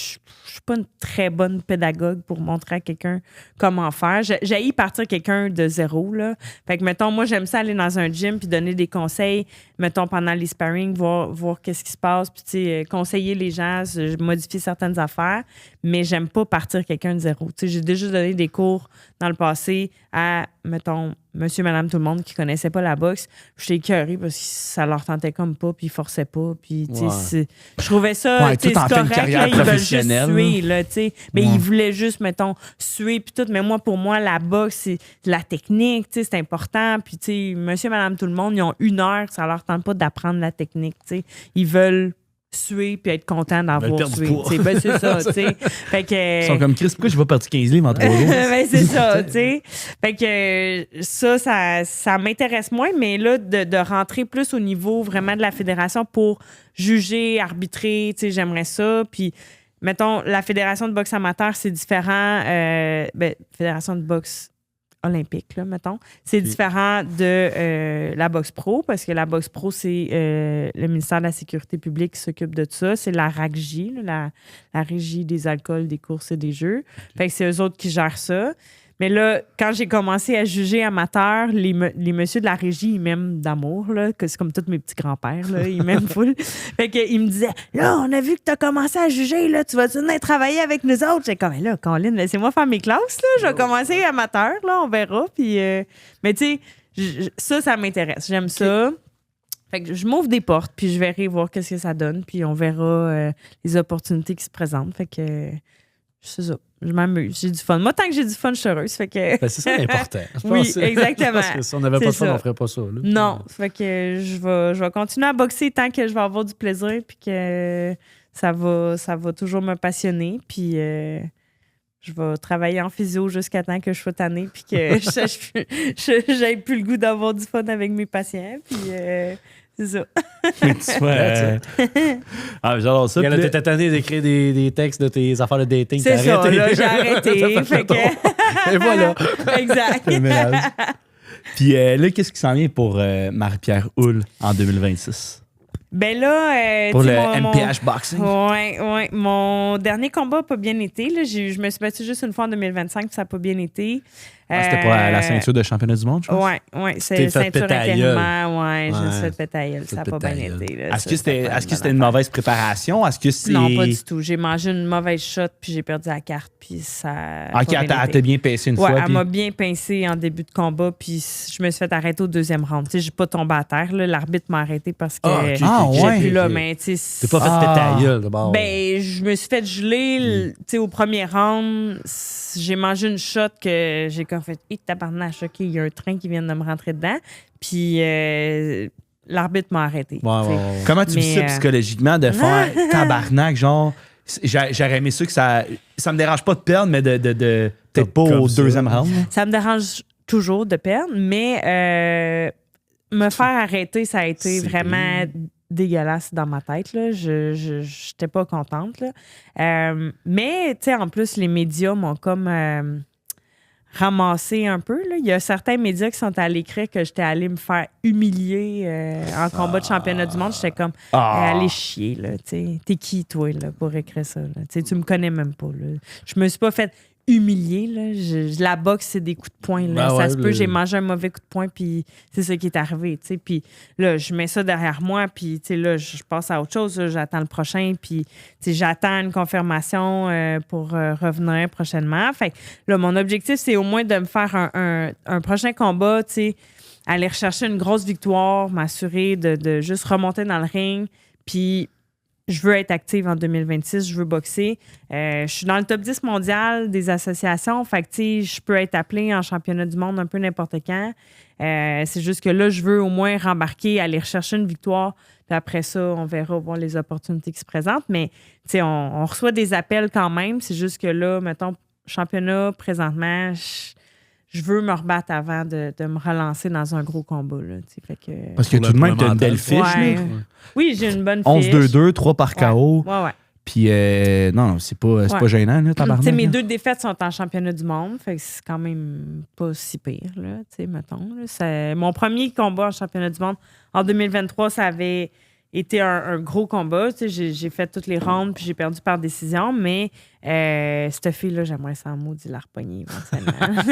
suis pas une très bonne pédagogue pour montrer à quelqu'un comment faire. J'haïs partir quelqu'un de zéro, là. Fait que, mettons, moi, j'aime ça aller dans un gym puis donner des conseils, mettons, pendant les sparring, voir qu'est-ce qui se passe, puis, tu sais, conseiller les gens, modifier certaines affaires, mais j'aime pas partir quelqu'un de zéro. Tu sais, j'ai déjà donné des cours dans le passé à, mettons, monsieur, madame, tout le monde qui connaissait pas la boxe. J'étais écœurée parce que ça leur tentait comme pas, puis ils forçaient pas, puis, tu sais, je trouvais ça, tu sais, c'est correct, là, ils veulent juste suer, là, tu sais, mais ils voulaient juste, mettons, suer, puis tout, mais pour moi, la boxe, c'est la technique, tu sais, c'est important, puis, tu sais, monsieur, madame, tout le monde, ils ont 1 heure, ça leur tente pas d'apprendre la technique, tu sais, ils veulent suer puis être content d'avoir sué. C'est ça, tu sais. Fait que... Ils sont comme Chris, pourquoi je vais perdre 15 livres en 3 jours? C'est ça, tu sais. Fait que ça m'intéresse moins, mais là, de rentrer plus au niveau vraiment de la fédération pour juger, arbitrer, tu sais, j'aimerais ça. Puis, mettons, la fédération de boxe amateur, c'est différent. Fédération de boxe olympique, là, mettons. C'est différent de la boxe pro, parce que la boxe pro, c'est le ministère de la Sécurité publique qui s'occupe de ça. C'est la RACJ, la Régie des alcools, des courses et des jeux. Fait que c'est eux autres qui gèrent ça. Mais là, quand j'ai commencé à juger amateur, les messieurs de la régie, ils m'aiment d'amour, là, que c'est comme tous mes petits grands-pères, là, ils m'aiment full. Fait qu'ils me disaient, là, on a vu que tu as commencé à juger, là, tu vas-tu venir travailler avec nous autres? J'ai comme, là, Colin, laissez-moi faire mes classes, là, je vais commencer amateur, là, on verra. Puis, mais tu sais, ça m'intéresse, j'aime ça. Fait que je m'ouvre des portes, puis je verrai voir qu'est-ce que ça donne, puis on verra les opportunités qui se présentent. Fait que c'est ça. Je m'amuse, j'ai du fun. Moi, tant que j'ai du fun, je suis heureuse. Fait que... c'est ça l'important. Oui, exactement. Parce que si on n'avait pas de fun, on ne ferait pas ça. Là. Non, fait que je vais continuer à boxer tant que je vais avoir du plaisir, puis que ça va toujours me passionner. Puis je vais travailler en physio jusqu'à temps que je sois tannée, puis que j'aie plus le goût d'avoir du fun avec mes patients. Puis c'est ça. J'adore ça. T'étais tanné d'écrire des textes de tes affaires de dating. C'est ça, là, j'ai arrêté. Fait que... Et voilà. Exact. Puis là, qu'est-ce qui s'en vient pour Marie-Pierre Houle en 2026? Ben là... pour le MPH Boxing? Oui. Mon dernier combat n'a pas bien été. Là. Je me suis battue juste une fois en 2025, puis ça n'a pas bien été. C'était pas la ceinture de championnat du monde, je pense? Oui. C'est ceinture intérimaire. Oui, je me suis fait péter à gueule. Ça n'a pas bien été. Là. Est-ce que c'était une mauvaise préparation? Est-ce que c'est... Non, pas du tout. J'ai mangé une mauvaise shot, puis j'ai perdu la carte, puis ça... OK, elle t'a bien pincé une fois. Oui, elle m'a bien pincé en début de combat, puis je me suis fait arrêter au 2e round. Tu sais, j'ai pas tombé à terre. Là. L'arbitre m'a arrêté parce que j'étais plus là. Mais tu sais... T'es pas fait péter à gueule, d'abord. Ben, je me suis fait geler, tu sais, au 1er round. J'ai mangé une shot que j'ai comme fait, tabarnak, OK, il y a un train qui vient de me rentrer dedans. Puis l'arbitre m'a arrêté. Comment tu vis ça psychologiquement de faire tabarnak, genre, j'aurais aimé ça que ça me dérange pas de perdre, mais de peut-être pas au deuxième round. Ça me dérange toujours de perdre, mais me faire arrêter, ça a été vraiment dégueulasse dans ma tête. Là. Je n'étais pas contente. Là. Mais, tu sais, en plus, les médias m'ont comme ramassé un peu. Là. Il y a certains médias qui sont allés écrire que j'étais allée me faire humilier en combat de championnat du monde. J'étais comme, allez chier. Là, t'sais. T'es qui, toi, là, pour écrire ça? Là? Tu me connais même pas. Là. Je me suis pas fait humilier. Là. La boxe, c'est des coups de poing. Là. Ça se peut, j'ai mangé un mauvais coup de poing, puis c'est ça qui est arrivé. T'sais. Puis là, je mets ça derrière moi, puis là, je passe à autre chose. Là. J'attends le prochain, puis j'attends une confirmation pour revenir prochainement. Fait que là, mon objectif, c'est au moins de me faire un prochain combat, aller rechercher une grosse victoire, m'assurer de juste remonter dans le ring, puis je veux être active en 2026, je veux boxer. Je suis dans le top 10 mondial des associations, fait que je peux être appelée en championnat du monde un peu n'importe quand. C'est juste que là, je veux au moins rembarquer, aller rechercher une victoire, puis après ça, on verra voir les opportunités qui se présentent. Mais on reçoit des appels quand même, c'est juste que là, mettons, championnat, présentement, je veux me rebattre avant de me relancer dans un gros combat. Là, fait que, parce que tout de même, tu as une belle fiche. Ouais. Oui, j'ai une bonne fiche. 11-2-2, 3 par KO. Ouais. Puis, non, c'est pas gênant, là, tabarnak. Mes 2 défaites sont en championnat du monde. Fait que c'est quand même pas si pire, là, mettons. Là. Mon premier combat en championnat du monde, en 2023, ça avait été un gros combat. J'ai fait toutes les rondes, puis j'ai perdu par décision, mais cette fille-là, j'aimerais ça en maudit la repogner éventuellement.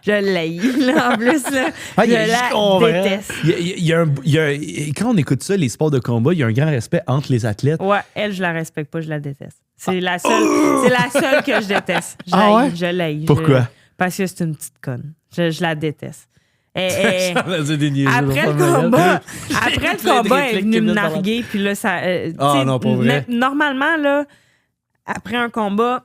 Je l'haïs, là, en plus. Là. Je la déteste. Quand on écoute ça, les sports de combat, il y a un grand respect entre les athlètes. Ouais, elle, je la respecte pas, je la déteste. C'est la seule que je déteste. Je l'haïs. Pourquoi? Parce que c'est une petite conne. Je la déteste. Après le combat, elle est venue me narguer, puis là, ça. Non, pas vrai. Normalement, là, après un combat,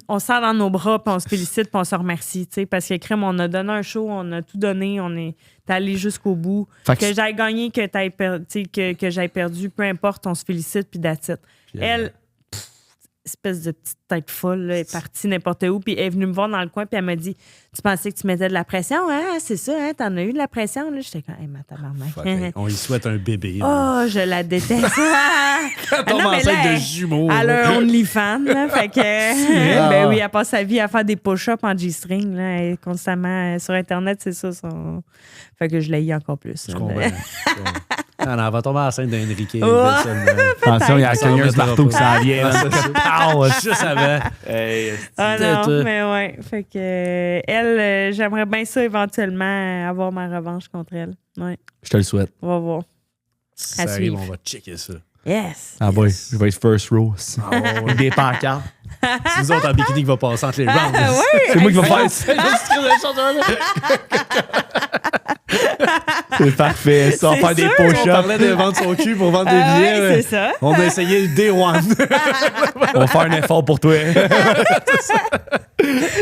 on sort dans nos bras, puis on se félicite, puis on se remercie, parce que crème, on a donné un show, on a tout donné, on est allé jusqu'au bout. Que j'aille gagné, que j'aille perdu, peu importe, on se félicite, puis that's it. Elle, espèce de petite tête folle, là, est partie n'importe où, puis elle est venue me voir dans le coin, puis elle m'a dit, tu pensais que tu mettais de la pression, hein? C'est ça, hein? T'en as eu de la pression, là? J'étais comme, hey, ma tabarnak. On y souhaite un bébé. Oh, je la déteste. Quand on enceinte de jumeaux. Elle a un OnlyFans, là, fait que, ben oui, elle passe sa vie à faire des push-ups en G-string, là, elle est constamment sur Internet, c'est ça, fait que je l'ai encore plus. Je comprends. Elle va tomber enceinte d'Enrique. Attention, il y a la cogneuse marteau qui s'en vient. Je savais. Non, mais ouais. Fait que elle, j'aimerais bien ça éventuellement avoir ma revanche contre elle. Ouais. Je te le souhaite. On va voir. Ça arrive, on va checker ça. Yes. Ah boy, je vais être first row. Des pancartes. C'est nous autres en bikini qui va passer entre les rounds. C'est moi qui vais faire ça. C'est parfait. Ça, on va faire des push-ups. On parlait de vendre son cul pour vendre des billets. Ouais, c'est ça. On a essayé le Day One. On va faire un effort pour toi.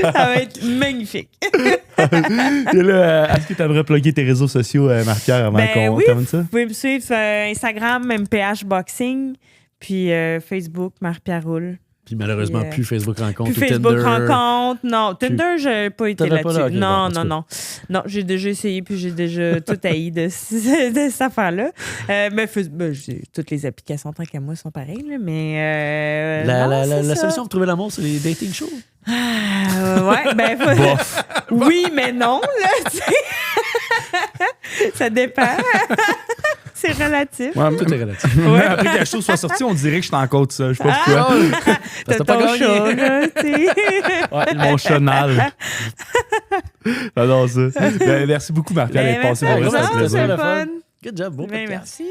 Ça va être magnifique. Et là, est-ce que tu aimerais plugger tes réseaux sociaux, Marc-Pierre, avant qu'on termine ça? Vous pouvez me suivre Instagram, MPH Boxing, puis Facebook, Marc-Pierre Roule. Puis malheureusement, plus Facebook Rencontre. Plus Facebook Rencontre. Non, Tinder, j'ai pas été là-dessus. Là, okay, non. Non, j'ai déjà essayé, puis j'ai déjà tout haï de cette affaire-là. Mais toutes les applications, tant qu'à moi, sont pareilles. Là, mais la solution pour trouver l'amour, c'est les dating shows. Ouais, ben... oui, mais non, là, tu sais. Ça dépend. C'est relatif. Ouais, tout est relatif. Ouais. Après que la chose soit sortie, on dirait que je suis encore tout ça. Je sais pas pourquoi. T'as ton chat, là, tu sais. Ouais, mon chenal. J'adore ça. Merci beaucoup, Marc-Pierre, d'être passé pour le reste de Good job, beau podcast. Merci.